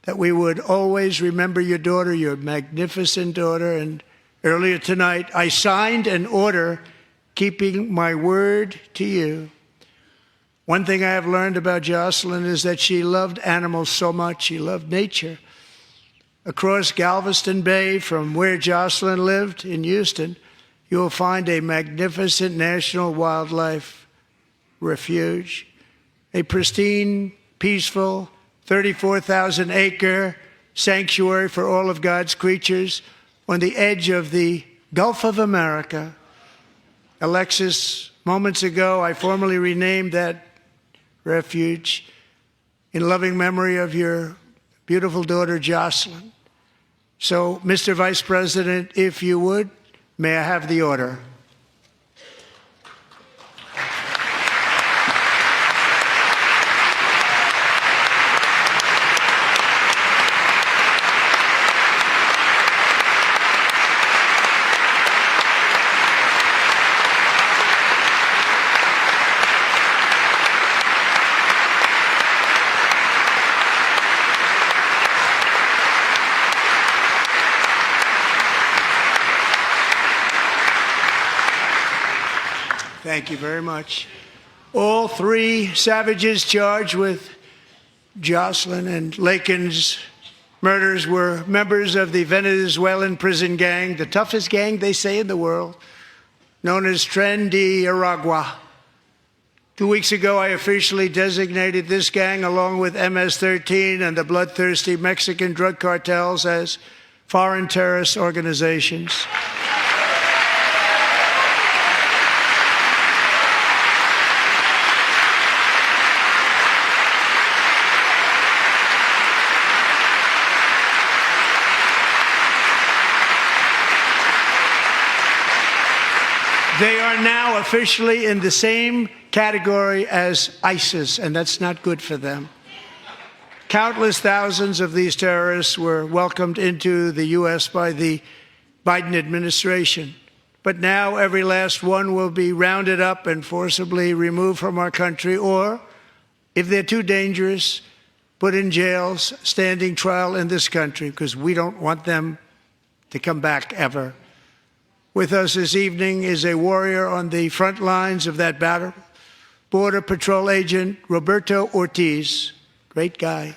that we would always remember your daughter, your magnificent daughter, and earlier tonight I signed an order keeping my word to you. One thing I have learned about Jocelyn is that she loved animals so much. She loved nature. Across Galveston Bay, from where Jocelyn lived in Houston, you will find a magnificent national wildlife refuge, a pristine, peaceful, 34,000-acre sanctuary for all of God's creatures on the edge of the Gulf of America. Alexis, moments ago, I formally renamed that refuge in loving memory of your beautiful daughter, Jocelyn. So, Mr. Vice President, if you would, may I have the order? Thank you very much. All three savages charged with Jocelyn and Lakin's murders were members of the Venezuelan prison gang, the toughest gang, they say, in the world, known as Tren de Aragua. 2 weeks ago, I officially designated this gang, along with MS-13 and the bloodthirsty Mexican drug cartels, as foreign terrorist organizations. They are now officially in the same category as ISIS, and that's not good for them. Countless thousands of these terrorists were welcomed into the U.S. by the Biden administration. But now every last one will be rounded up and forcibly removed from our country, or, if they're too dangerous, put in jails, standing trial in this country, because we don't want them to come back ever. With us this evening is a warrior on the front lines of that battle, Border Patrol Agent Roberto Ortiz. Great guy.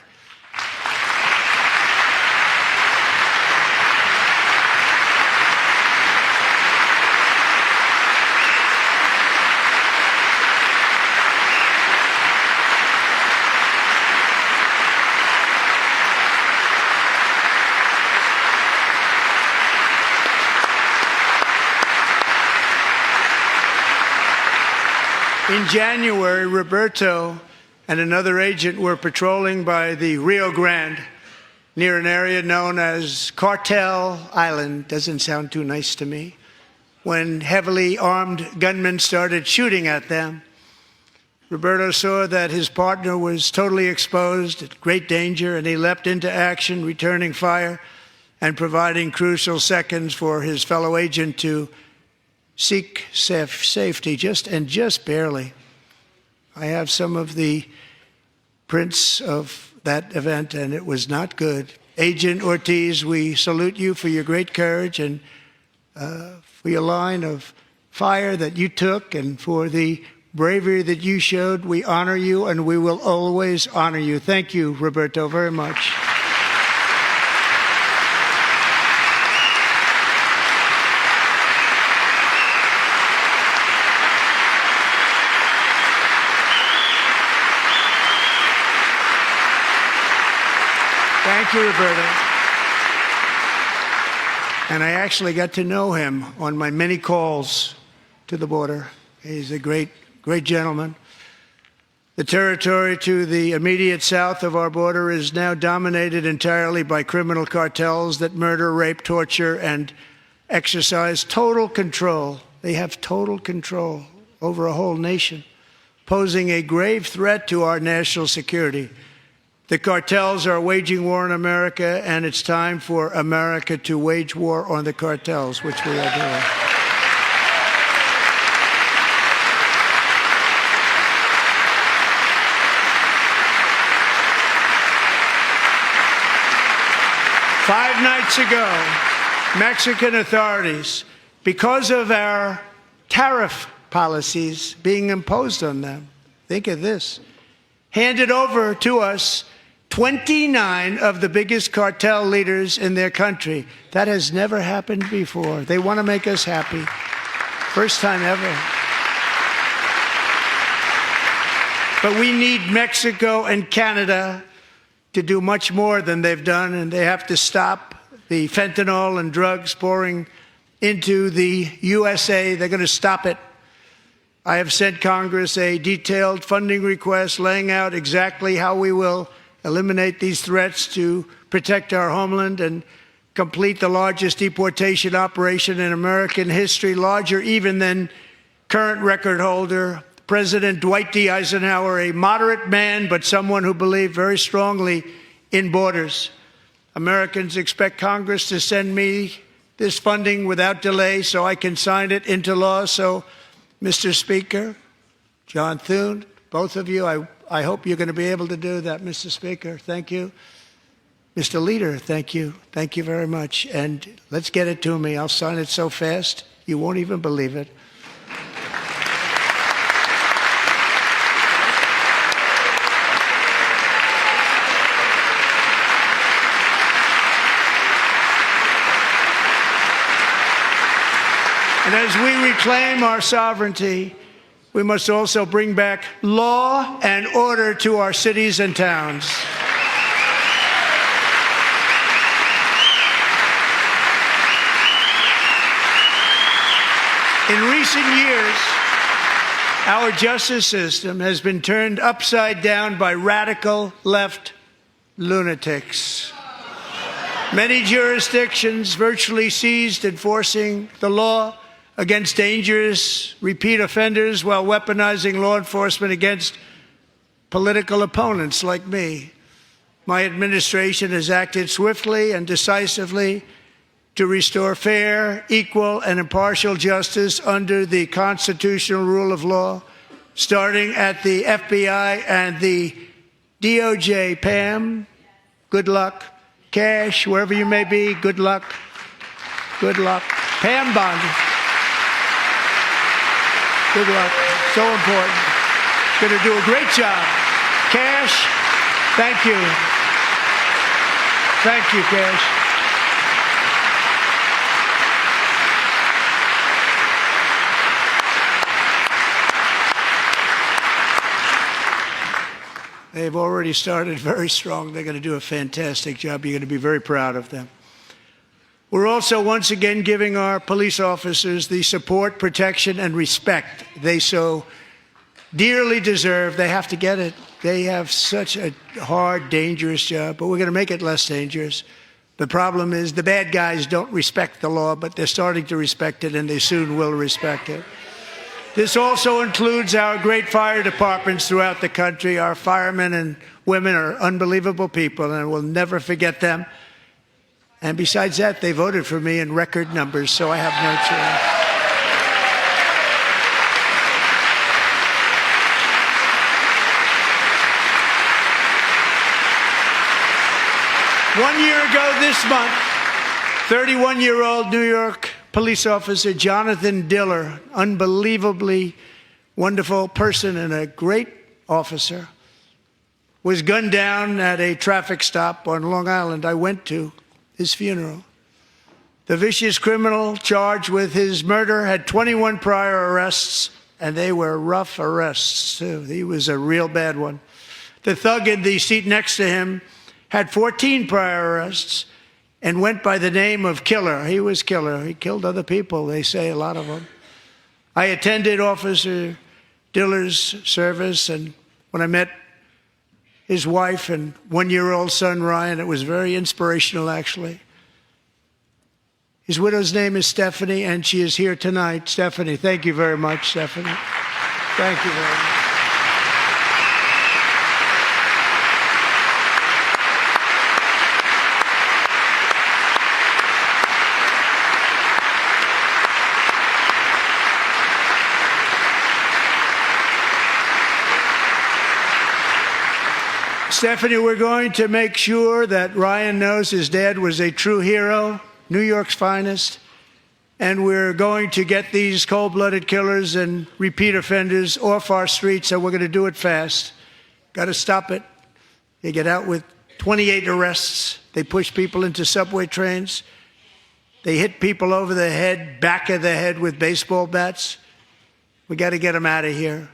In January, Roberto and another agent were patrolling by the Rio Grande near an area known as Cartel Island. Doesn't sound too nice to me. When heavily armed gunmen started shooting at them, Roberto saw that his partner was totally exposed, at great danger, and he leapt into action, returning fire and providing crucial seconds for his fellow agent to seek safety, just barely. I have some of the prints of that event, and it was not good. Agent Ortiz, we salute you for your great courage and for your line of fire that you took, and for the bravery that you showed. We honor you, and we will always honor you. Thank you, Roberto, very much. Thank Thank you, Roberta. And I actually got to know him on my many calls to the border. He's a great, great gentleman. The territory to the immediate south of our border is now dominated entirely by criminal cartels that murder, rape, torture, and exercise total control. They have total control over a whole nation, posing a grave threat to our national security. The cartels are waging war in America, and it's time for America to wage war on the cartels, which we are doing. Five nights ago, Mexican authorities, because of our tariff policies being imposed on them, think of this, handed over to us 29 of the biggest cartel leaders in their country. That has never happened before. They want to make us happy. First time ever. But we need Mexico and Canada to do much more than they've done, and they have to stop the fentanyl and drugs pouring into the USA. They're going to stop it. I have sent Congress a detailed funding request laying out exactly how we will eliminate these threats to protect our homeland and complete the largest deportation operation in American history, larger even than current record holder President Dwight D. Eisenhower, a moderate man, but someone who believed very strongly in borders. Americans expect Congress to send me this funding without delay so I can sign it into law. So, Mr. Speaker, John Thune, both of you, I hope you're going to be able to do that, Mr. Speaker. Thank you. Mr. Leader, thank you. Thank you very much. And let's get it to me. I'll sign it so fast, you won't even believe it. And as we reclaim our sovereignty, we must also bring back law and order to our cities and towns. In recent years, our justice system has been turned upside down by radical left lunatics. Many jurisdictions virtually ceased enforcing the law against dangerous repeat offenders while weaponizing law enforcement against political opponents like me. My administration has acted swiftly and decisively to restore fair, equal, and impartial justice under the constitutional rule of law, starting at the FBI and the DOJ. Pam, good luck. Cash, wherever you may be, good luck. Good luck. Pam Bondi. Good luck. So important. Going to do a great job. Cash, thank you. Thank you, Cash. They've already started very strong. They're going to do a fantastic job. You're going to be very proud of them. We're also once again giving our police officers the support, protection, and respect they so dearly deserve. They have to get it. They have such a hard, dangerous job, but we're going to make it less dangerous. The problem is the bad guys don't respect the law, but they're starting to respect it, and they soon will respect it. This also includes our great fire departments throughout the country. Our firemen and women are unbelievable people, and we'll never forget them. And besides that, they voted for me in record numbers, so I have no choice. One year ago this month, 31-year-old New York police officer Jonathan Diller, unbelievably wonderful person and a great officer, was gunned down at a traffic stop on Long Island. I went to his funeral. The vicious criminal charged with his murder had 21 prior arrests, and they were rough arrests, too. He was a real bad one. The thug in the seat next to him had 14 prior arrests, and went by the name of Killer. He was Killer. He killed other people, they say, a lot of them. I attended Officer Diller's service, and when I met his wife and one-year-old son, Ryan, it was very inspirational, actually. His widow's name is Stephanie, and she is here tonight. Stephanie, thank you very much, Stephanie. Thank you very much. Stephanie, we're going to make sure that Ryan knows his dad was a true hero, New York's finest, and we're going to get these cold-blooded killers and repeat offenders off our streets, and we're going to do it fast. Got to stop it. They get out with 28 arrests. They push people into subway trains. They hit people over the head, back of the head with baseball bats. We got to get them out of here.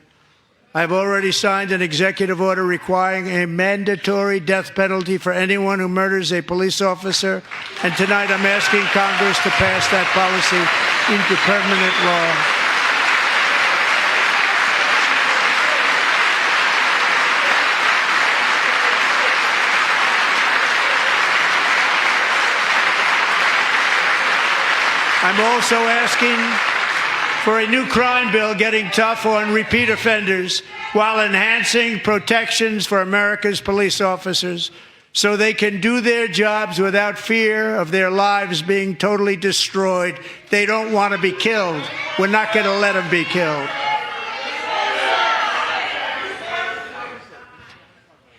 I've already signed an executive order requiring a mandatory death penalty for anyone who murders a police officer, and tonight I'm asking Congress to pass that policy into permanent law. I'm also asking for a new crime bill getting tough on repeat offenders while enhancing protections for America's police officers so they can do their jobs without fear of their lives being totally destroyed. They don't want to be killed. We're not going to let them be killed.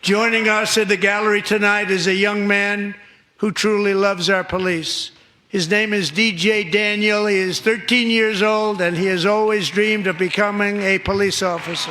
Joining us in the gallery tonight is a young man who truly loves our police. His name is DJ Daniel. He is 13 years old, and he has always dreamed of becoming a police officer.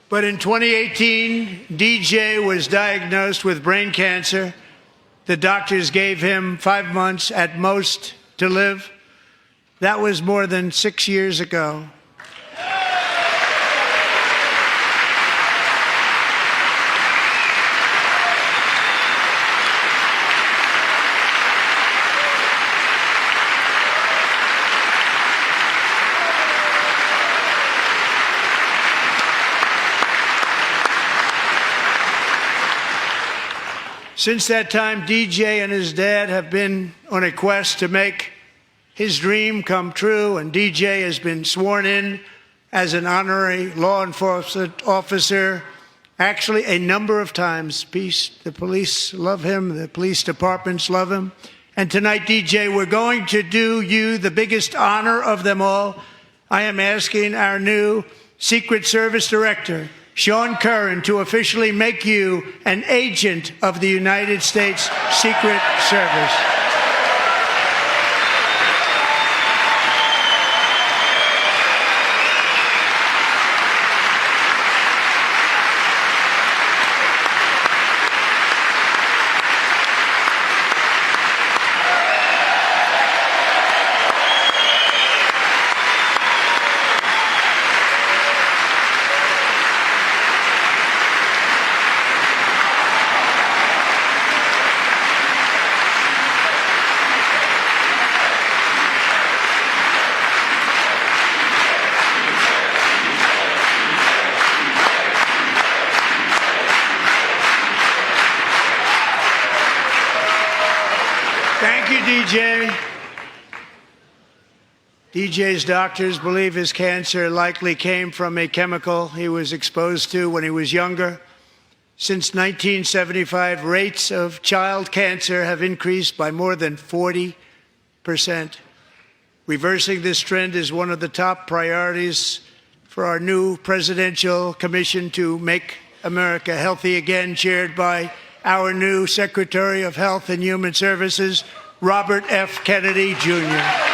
But in 2018, DJ was diagnosed with brain cancer. The doctors gave him 5 months at most to live. That was more than 6 years ago. Since that time, DJ and his dad have been on a quest to make his dream come true, and DJ has been sworn in as an honorary law enforcement officer, actually a number of times. The police love him, the police departments love him. And tonight, DJ, we're going to do you the biggest honor of them all. I am asking our new Secret Service Director, Sean Curran, to officially make you an agent of the United States Secret Service. Thank you, DJ. DJ's doctors believe his cancer likely came from a chemical he was exposed to when he was younger. Since 1975, rates of child cancer have increased by more than 40%. Reversing this trend is one of the top priorities for our new presidential commission to make America healthy again, chaired by our new Secretary of Health and Human Services, Robert F. Kennedy, Jr.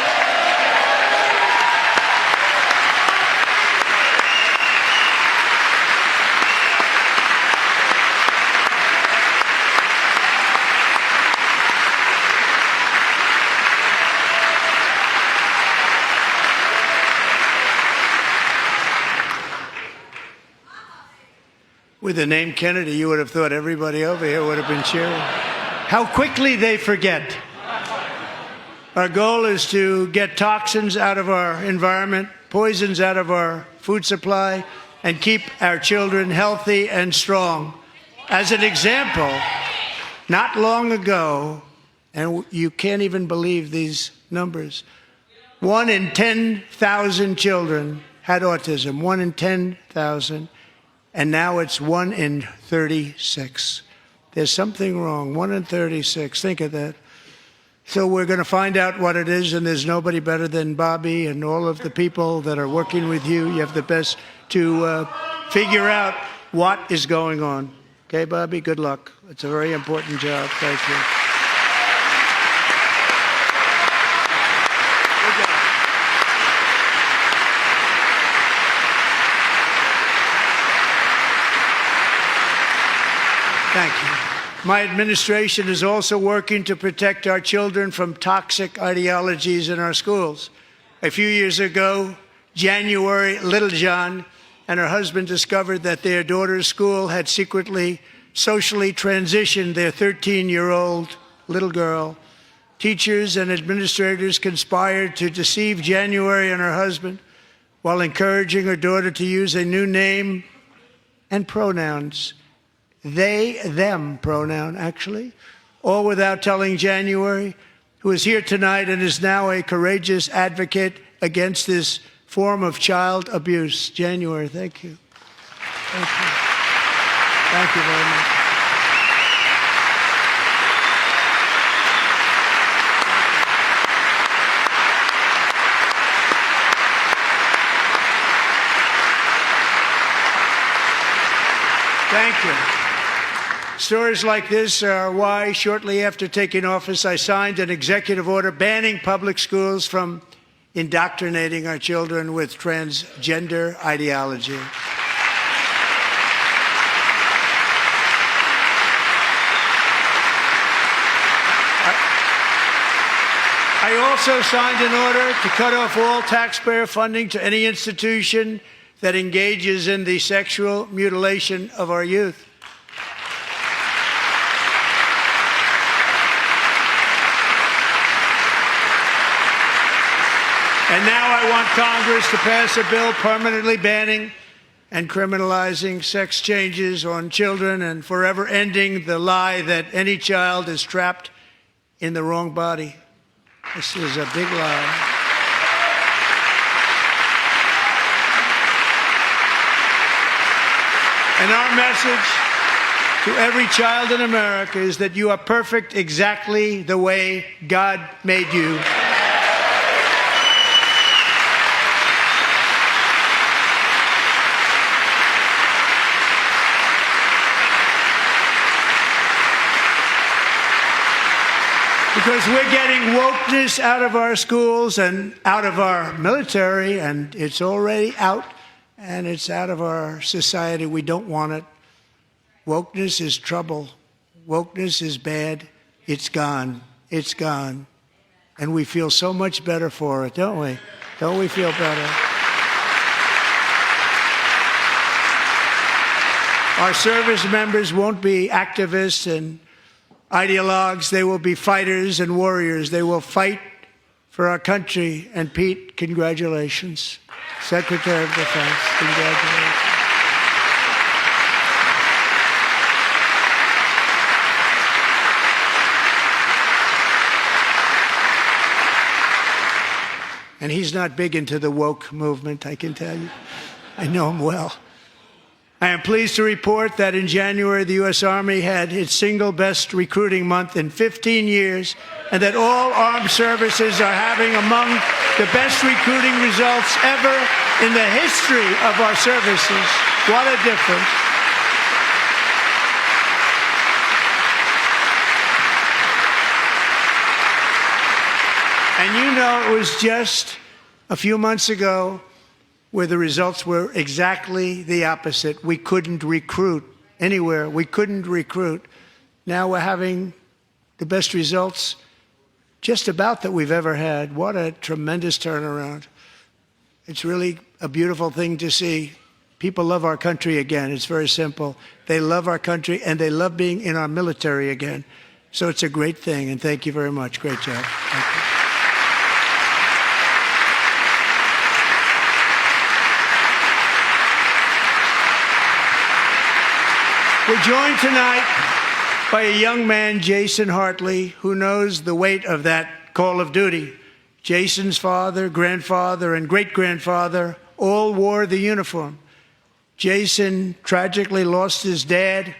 With the name Kennedy, you would have thought everybody over here would have been cheering. How quickly they forget. Our goal is to get toxins out of our environment, poisons out of our food supply, and keep our children healthy and strong. As an example, not long ago, and you can't even believe these numbers, 1 in 10,000 children had autism, 1 in 10,000. And now it's 1 in 36. There's something wrong. 1 in 36. Think of that. So we're going to find out what it is, and there's nobody better than Bobby and all of the people that are working with you. You have the best to figure out what is going on. Okay, Bobby? Good luck. It's a very important job. Thank you. Thank you. My administration is also working to protect our children from toxic ideologies in our schools. A few years ago, January Littlejohn and her husband discovered that their daughter's school had secretly socially transitioned their 13-year-old little girl. Teachers and administrators conspired to deceive January and her husband while encouraging her daughter to use a new name and pronouns. They, them pronoun, actually, all without telling January, who is here tonight and is now a courageous advocate against this form of child abuse. January, thank you. Thank you. Thank you very much. Thank you. Stories like this are why, shortly after taking office, I signed an executive order banning public schools from indoctrinating our children with transgender ideology. I also signed an order to cut off all taxpayer funding to any institution that engages in the sexual mutilation of our youth. And now I want Congress to pass a bill permanently banning and criminalizing sex changes on children and forever ending the lie that any child is trapped in the wrong body. This is a big lie. And our message to every child in America is that you are perfect exactly the way God made you. Because we're getting wokeness out of our schools and out of our military, and it's already out, and it's out of our society. We don't want it. Wokeness is trouble. Wokeness is bad. It's gone. It's gone. And we feel so much better for it, don't we? Don't we feel better? Our service members won't be activists and ideologues. They will be fighters and warriors. They will fight for our country. And Pete, congratulations. Secretary of Defense, congratulations. And he's not big into the woke movement, I can tell you. I know him well. I am pleased to report that in January, the U.S. Army had its single best recruiting month in 15 years, and that all armed services are having among the best recruiting results ever in the history of our services. What a difference. And you know, it was just a few months ago where the results were exactly the opposite. We couldn't recruit anywhere. We couldn't recruit. Now we're having the best results just about that we've ever had. What a tremendous turnaround. It's really a beautiful thing to see. People love our country again. It's very simple. They love our country, and they love being in our military again. So it's a great thing, and thank you very much. Great job. Thank you. We're joined tonight by a young man, Jason Hartley, who knows the weight of that call of duty. Jason's father, grandfather, and great-grandfather all wore the uniform. Jason tragically lost his dad,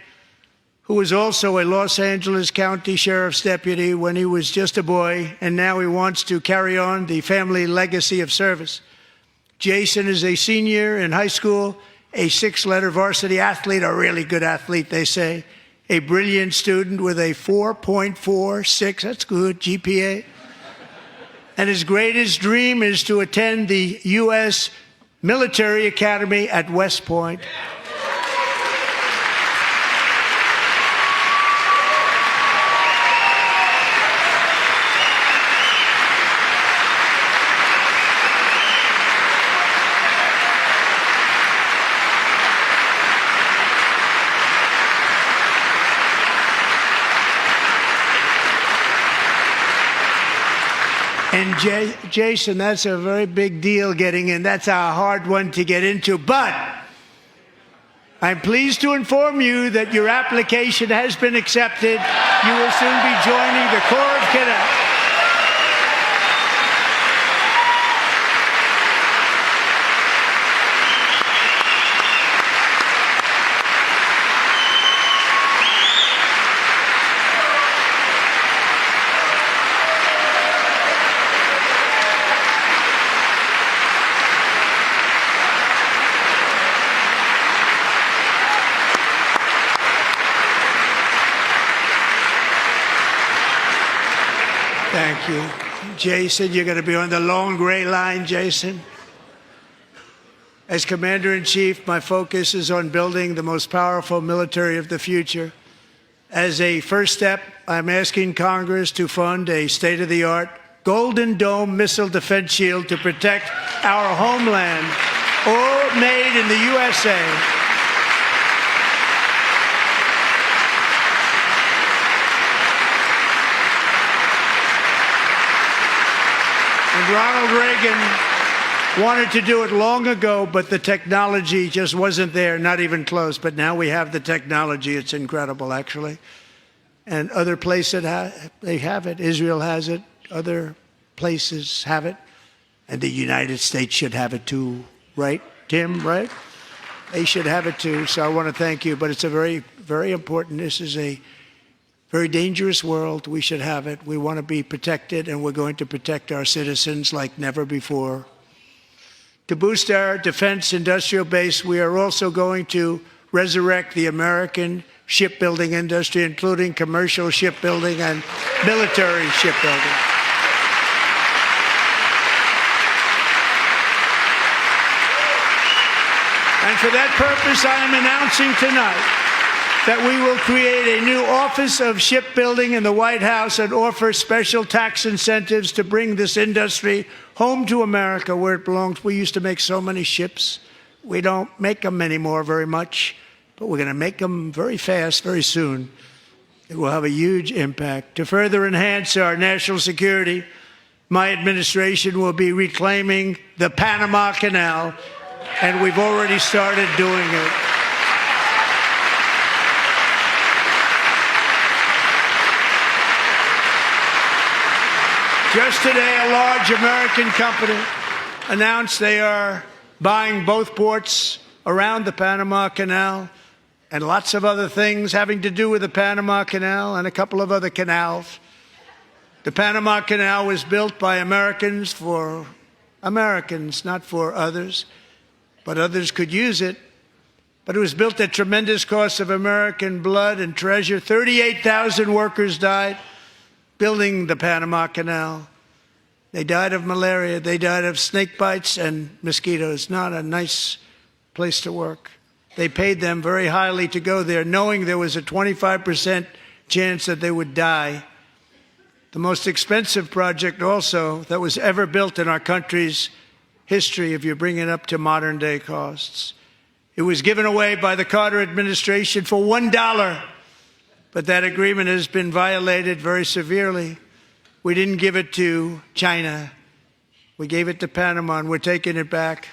who was also a Los Angeles County Sheriff's deputy when he was just a boy, and now he wants to carry on the family legacy of service. Jason is a senior in high school, a six-letter varsity athlete, a really good athlete, they say, a brilliant student with a 4.46, that's good, GPA. And his greatest dream is to attend the U.S. Military Academy at West Point. And Jason, that's a very big deal getting in. That's a hard one to get into. But I'm pleased to inform you that your application has been accepted. You will soon be joining the Corps of Cadets. Thank you. Jason, you're going to be on the long gray line, Jason. As Commander-in-Chief, my focus is on building the most powerful military of the future. As a first step, I'm asking Congress to fund a state-of-the-art Golden Dome missile defense shield to protect our homeland, all made in the USA. And Ronald Reagan wanted to do it long ago, but the technology just wasn't there, not even close. But now we have the technology. It's incredible, actually. And other places, they have it. Israel has it. Other places have it. And the United States should have it too, right, Tim, right? They should have it too. So I want to thank you. But it's a very, very important. This is a very dangerous world. We should have it. We want to be protected, and we're going to protect our citizens like never before. To boost our defense industrial base, we are also going to resurrect the American shipbuilding industry, including commercial shipbuilding and military shipbuilding. And for that purpose, I am announcing tonight that we will create a new Office of Shipbuilding in the White House and offer special tax incentives to bring this industry home to America where it belongs. We used to make so many ships. We don't make them anymore very much, but we're going to make them very fast, very soon. It will have a huge impact. To further enhance our national security, my administration will be reclaiming the Panama Canal, and we've already started doing it. Just today, a large American company announced they are buying both ports around the Panama Canal and lots of other things having to do with the Panama Canal and a couple of other canals. The Panama Canal was built by Americans for Americans, not for others, but others could use it. But it was built at tremendous cost of American blood and treasure. 38,000 workers died building the Panama Canal. They died of malaria. They died of snake bites and mosquitoes. Not a nice place to work. They paid them very highly to go there, knowing there was a 25% chance that they would die. The most expensive project also that was ever built in our country's history, if you bring it up to modern day costs. It was given away by the Carter administration for $1, but that agreement has been violated very severely. We didn't give it to China. We gave it to Panama, and we're taking it back.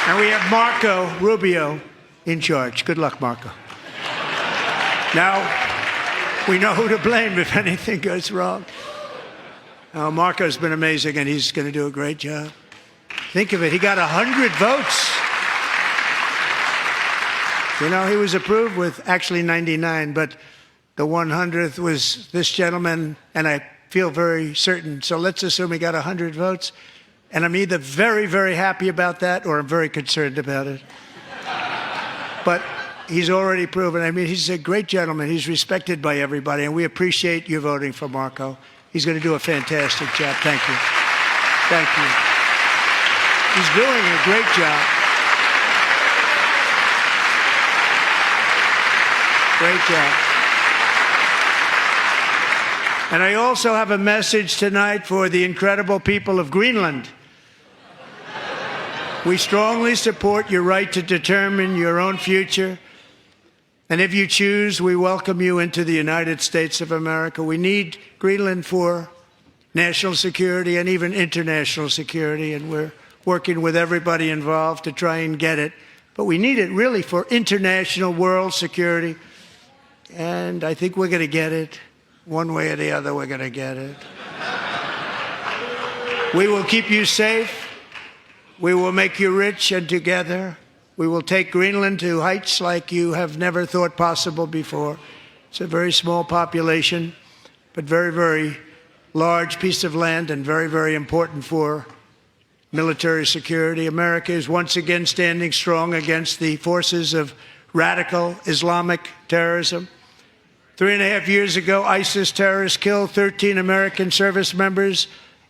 And we have Marco Rubio in charge. Good luck, Marco. Now, we know who to blame if anything goes wrong. Marco's been amazing, and he's going to do a great job. Think of it. He got 100 votes. You know, he was approved with actually 99, but the 100th was this gentleman, and I feel very certain. So let's assume he got 100 votes. And I'm either very, very happy about that or I'm very concerned about it. But he's already proven. I mean, he's a great gentleman. He's respected by everybody, and we appreciate you voting for Marco. He's going to do a fantastic job. Thank you. Thank you. He's doing a great job. Great job. And I also have a message tonight for the incredible people of Greenland. We strongly support your right to determine your own future. And if you choose, we welcome you into the United States of America. We need Greenland for national security and even international security, and we're working with everybody involved to try and get it. But we need it really for international world security. And I think we're going to get it. One way or the other, we're going to get it. We will keep you safe. We will make you rich, and together we will take Greenland to heights like you have never thought possible before. It's a very small population, but very, very large piece of land and very, very important for military security. America is once again standing strong against the forces of radical Islamic terrorism. 3.5 years ago, ISIS terrorists killed 13 American service members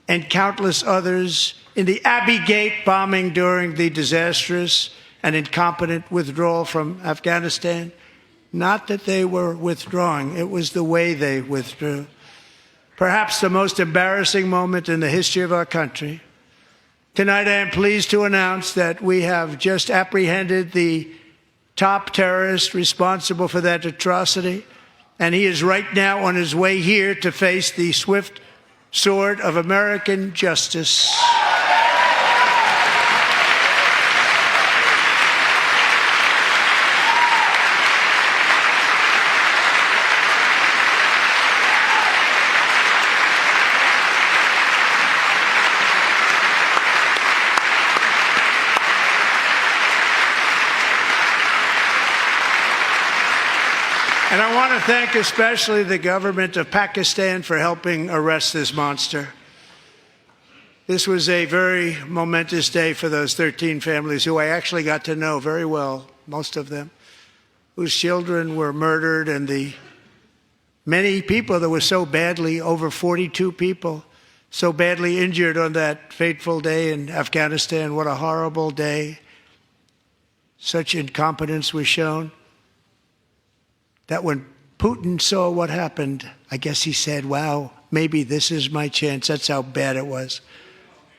and countless others in the Abbey Gate bombing during the disastrous and incompetent withdrawal from Afghanistan. Not that they were withdrawing, it was the way they withdrew. Perhaps the most embarrassing moment in the history of our country. Tonight, I am pleased to announce that we have just apprehended the top terrorist responsible for that atrocity, and he is right now on his way here to face the swift sword of American justice. And I want to thank especially the government of Pakistan for helping arrest this monster. This was a very momentous day for those 13 families who I actually got to know very well, most of them, whose children were murdered, and the many people that were so badly, over 42 people, so badly injured on that fateful day in Afghanistan. What a horrible day. Such incompetence was shown. That when Putin saw what happened, I guess he said, wow, maybe this is my chance. That's how bad it was.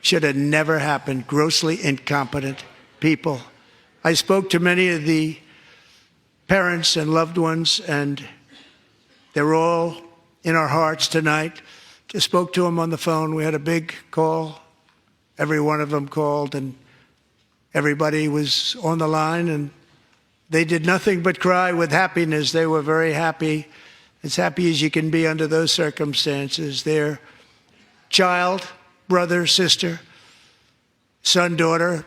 Should have never happened. Grossly incompetent people. I spoke to many of the parents and loved ones, and they're all in our hearts tonight. Just spoke to them on the phone. We had a big call. Every one of them called, and everybody was on the line, and They did nothing but cry with happiness. They were very happy, as happy as you can be under those circumstances. Their child, brother, sister, son, daughter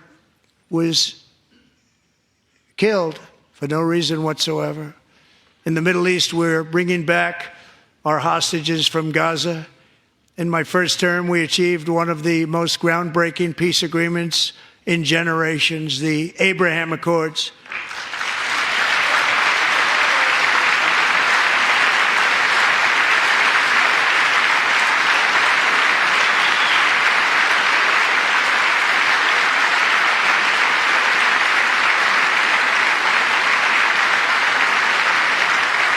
was killed for no reason whatsoever. In the Middle East, we're bringing back our hostages from Gaza. In my first term, we achieved one of the most groundbreaking peace agreements in generations, the Abraham Accords.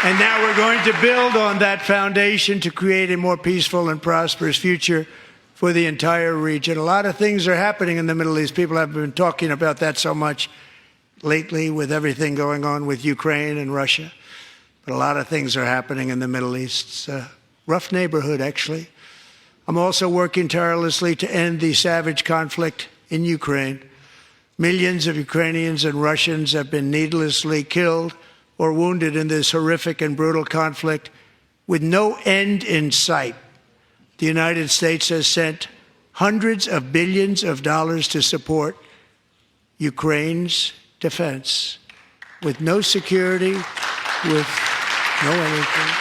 And now we're going to build on that foundation to create a more peaceful and prosperous future for the entire region. A lot of things are happening in the Middle East. People have been talking about that so much lately with everything going on with Ukraine and Russia. But a lot of things are happening in the Middle East. It's a rough neighborhood, actually. I'm also working tirelessly to end the savage conflict in Ukraine. Millions of Ukrainians and Russians have been needlessly killed or wounded in this horrific and brutal conflict with no end in sight. The United States has sent hundreds of billions of dollars to support Ukraine's defense with no security, with no anything.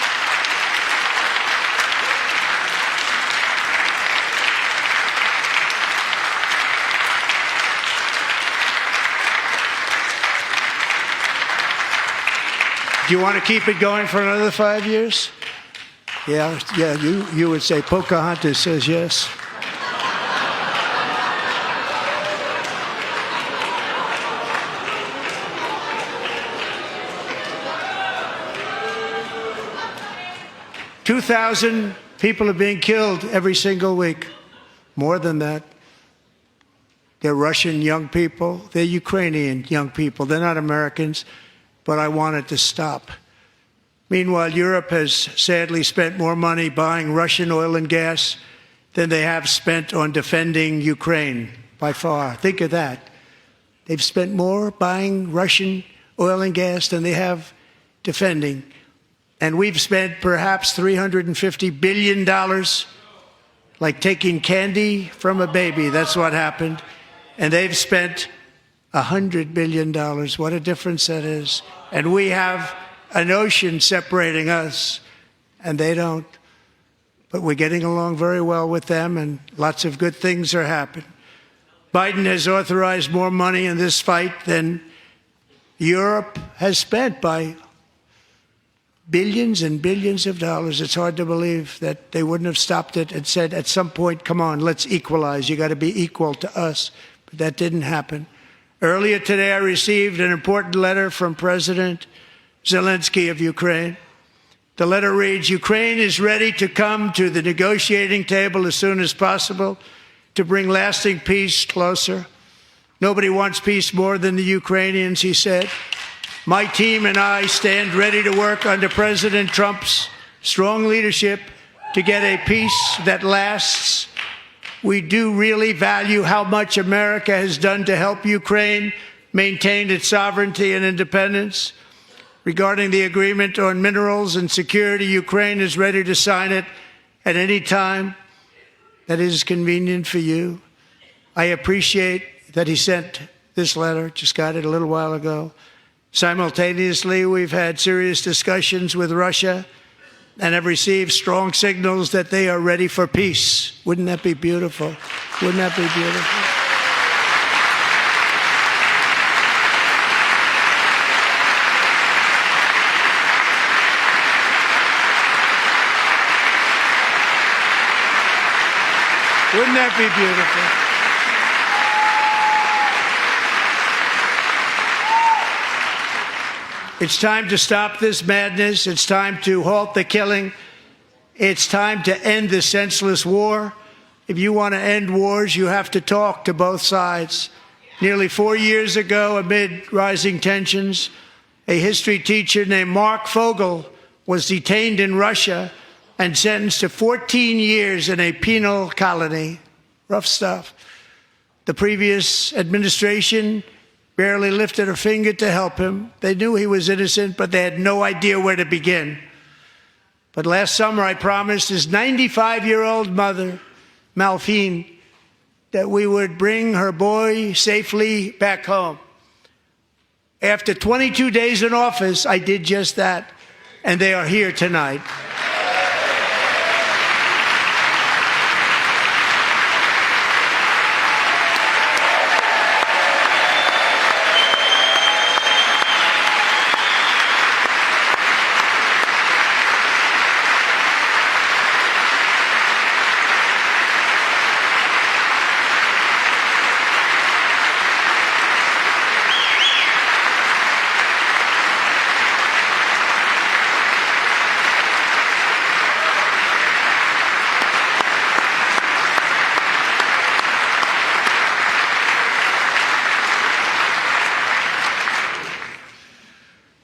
Do you want to keep it going for another 5 years? Yeah, you would say Pocahontas says yes. $2,000 people are being killed every single week. More than that. They're Russian young people. They're Ukrainian young people. They're not Americans. But I want it to stop. Meanwhile, Europe has sadly spent more money buying Russian oil and gas than they have spent on defending Ukraine, by far. Think of that. They've spent more buying Russian oil and gas than they have defending. And we've spent perhaps $350 billion, like taking candy from a baby. That's what happened. And they've spent $100 billion. What a difference that is. And we have an ocean separating us, and they don't. But we're getting along very well with them, and lots of good things are happening. Biden has authorized more money in this fight than Europe has spent, by billions and billions of dollars. It's hard to believe that they wouldn't have stopped it and said at some point, come on, let's equalize. You got to be equal to us. But that didn't happen. Earlier today, I received an important letter from President Zelensky of Ukraine. The letter reads, Ukraine is ready to come to the negotiating table as soon as possible to bring lasting peace closer. Nobody wants peace more than the Ukrainians, he said. My team and I stand ready to work under President Trump's strong leadership to get a peace that lasts. We do really value how much America has done to help Ukraine maintain its sovereignty and independence. Regarding the agreement on minerals and security, Ukraine is ready to sign it at any time that is convenient for you. I appreciate that he sent this letter, just got it a little while ago. Simultaneously, we've had serious discussions with Russia and have received strong signals that they are ready for peace. Wouldn't that be beautiful? Wouldn't that be beautiful? Wouldn't that be beautiful? It's time to stop this madness. It's time to halt the killing. It's time to end this senseless war. If you want to end wars, you have to talk to both sides. Nearly 4 years ago, amid rising tensions, a history teacher named Mark Fogel was detained in Russia and sentenced to 14 years in a penal colony. Rough stuff. The previous administration barely lifted a finger to help him. They knew he was innocent, but they had no idea where to begin. But last summer, I promised his 95-year-old mother, Malphine, that we would bring her boy safely back home. After 22 days in office, I did just that, and they are here tonight.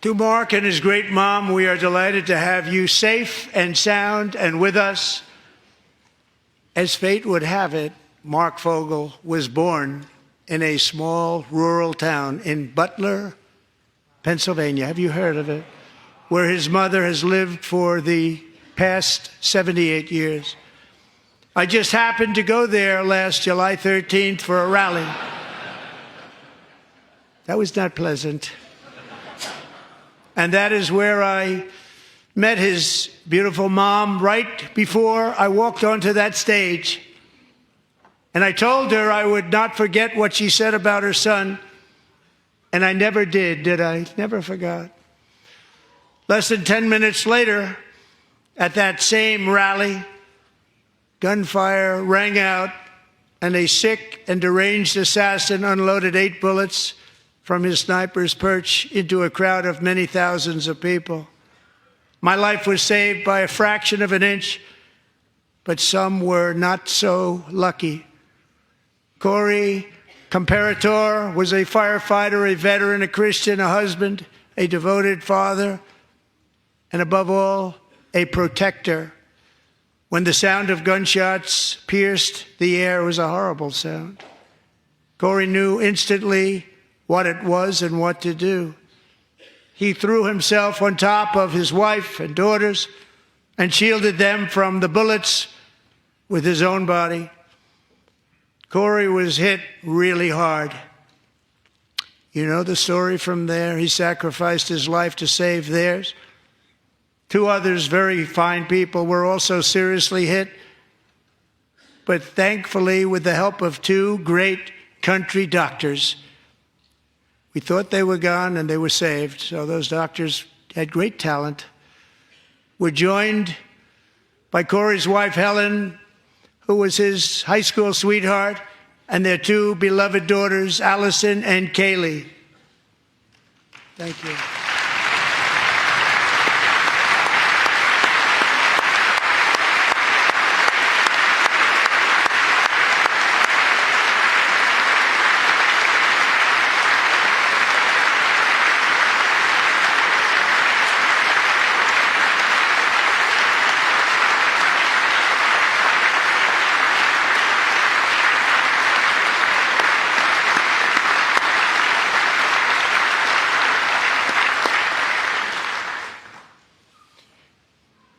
To Mark and his great mom, we are delighted to have you safe and sound and with us. As fate would have it, Mark Fogel was born in a small rural town in Butler, Pennsylvania. Have you heard of it? Where his mother has lived for the past 78 years. I just happened to go there last July 13th for a rally. That was not pleasant. And that is where I met his beautiful mom right before I walked onto that stage. And I told her I would not forget what she said about her son. And I never did I? Never forgot. Less than 10 minutes later, at that same rally, gunfire rang out, and a sick and deranged assassin unloaded 8 bullets from his sniper's perch into a crowd of many thousands of people. My life was saved by a fraction of an inch, but some were not so lucky. Corey Comparator was a firefighter, a veteran, a Christian, a husband, a devoted father, and above all, a protector. When the sound of gunshots pierced the air, it was a horrible sound. Corey knew instantly what it was and what to do. He threw himself on top of his wife and daughters and shielded them from the bullets with his own body. Corey was hit really hard. You know the story from there. He sacrificed his life to save theirs. 2 others, very fine people, were also seriously hit. But thankfully, with the help of 2 great country doctors, we thought they were gone and they were saved. So those doctors had great talent. We're joined by Corey's wife, Helen, who was his high school sweetheart, and their 2 beloved daughters, Allison and Kaylee. Thank you.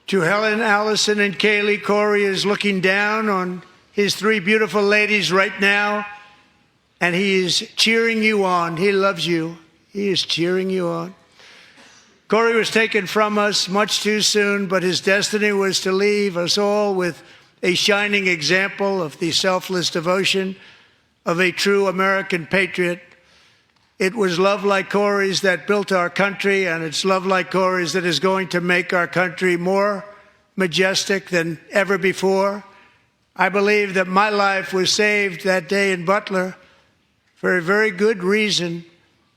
To Helen, Allison, and Kaylee, Corey is looking down on his 3 beautiful ladies right now, and he is cheering you on. He loves you. He is cheering you on. Corey was taken from us much too soon, but his destiny was to leave us all with a shining example of the selfless devotion of a true American patriot. It was love like Corey's that built our country, and it's love like Corey's that is going to make our country more majestic than ever before. I believe that my life was saved that day in Butler for a very good reason.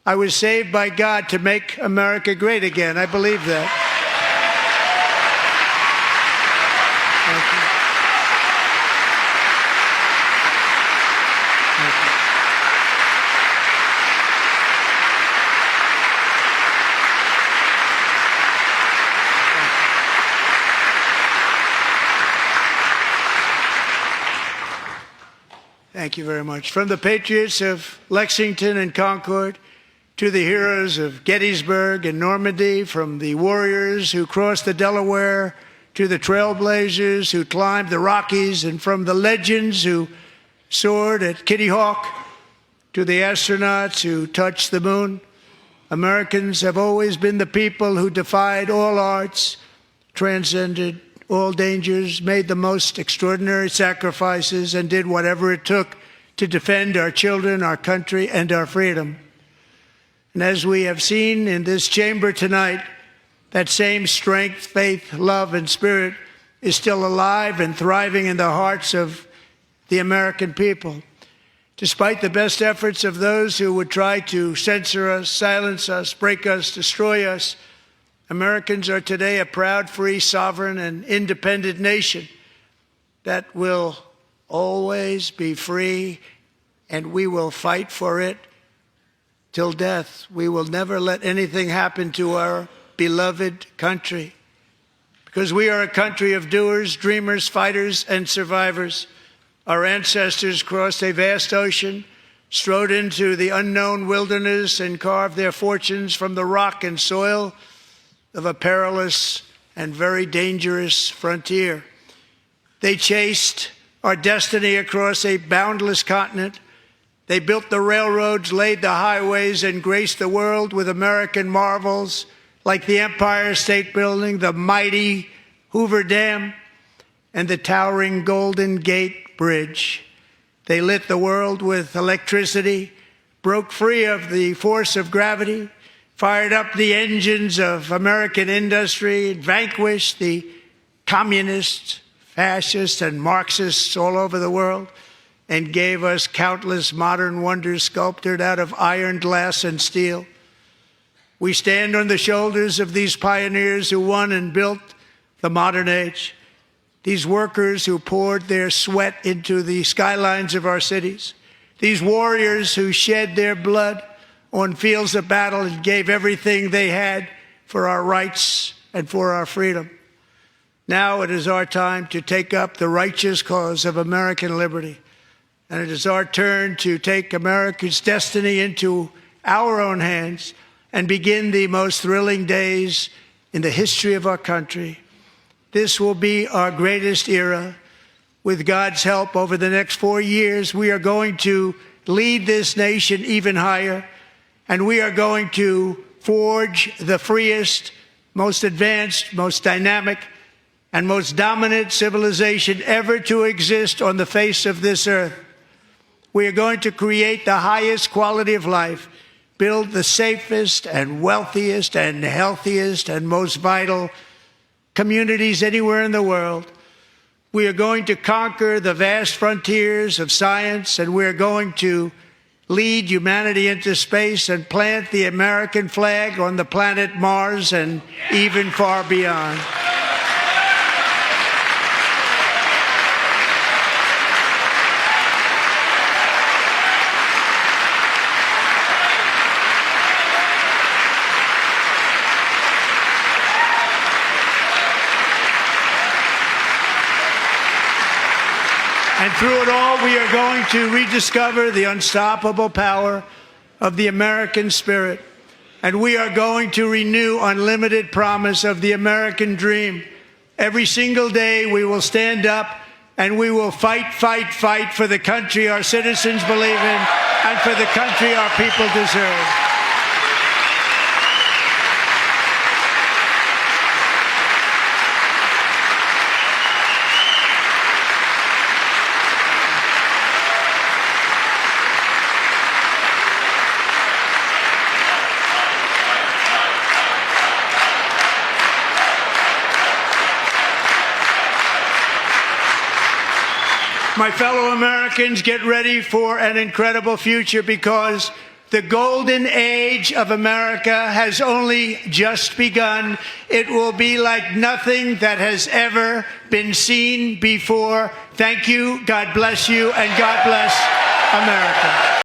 I was saved by God to make America great again. I believe that. Thank you. Thank you very much. From the Patriots of Lexington and Concord, to the heroes of Gettysburg and Normandy, from the warriors who crossed the Delaware to the trailblazers who climbed the Rockies, and from the legends who soared at Kitty Hawk to the astronauts who touched the moon. Americans have always been the people who defied all odds, transcended all dangers, made the most extraordinary sacrifices, and did whatever it took to defend our children, our country, and our freedom. And as we have seen in this chamber tonight, that same strength, faith, love, and spirit is still alive and thriving in the hearts of the American people. Despite the best efforts of those who would try to censor us, silence us, break us, destroy us, Americans are today a proud, free, sovereign, and independent nation that will always be free, and we will fight for it till death. We will never let anything happen to our beloved country, because we are a country of doers, dreamers, fighters, and survivors. Our ancestors crossed a vast ocean, strode into the unknown wilderness, and carved their fortunes from the rock and soil of a perilous and very dangerous frontier. They chased our destiny across a boundless continent. They built the railroads, laid the highways, and graced the world with American marvels like the Empire State Building, the mighty Hoover Dam, and the towering Golden Gate Bridge. They lit the world with electricity, broke free of the force of gravity, fired up the engines of American industry, vanquished the communists, fascists, and Marxists all over the world, and gave us countless modern wonders sculptured out of iron, glass, and steel. We stand on the shoulders of these pioneers who won and built the modern age, these workers who poured their sweat into the skylines of our cities, these warriors who shed their blood on fields of battle and gave everything they had for our rights and for our freedom. Now it is our time to take up the righteous cause of American liberty, and it is our turn to take America's destiny into our own hands and begin the most thrilling days in the history of our country. This will be our greatest era. With God's help, over the next 4 years, we are going to lead this nation even higher, and we are going to forge the freest, most advanced, most dynamic, and most dominant civilization ever to exist on the face of this earth. We are going to create the highest quality of life, build the safest and wealthiest and healthiest and most vital communities anywhere in the world. We are going to conquer the vast frontiers of science, and we are going to lead humanity into space and plant the American flag on the planet Mars and even far beyond. And through it all, we are going to rediscover the unstoppable power of the American spirit. And we are going to renew unlimited promise of the American dream. Every single day, we will stand up and we will fight, fight, fight for the country our citizens believe in and for the country our people deserve. My fellow Americans, get ready for an incredible future, because the golden age of America has only just begun. It will be like nothing that has ever been seen before. Thank you, God bless you, and God bless America.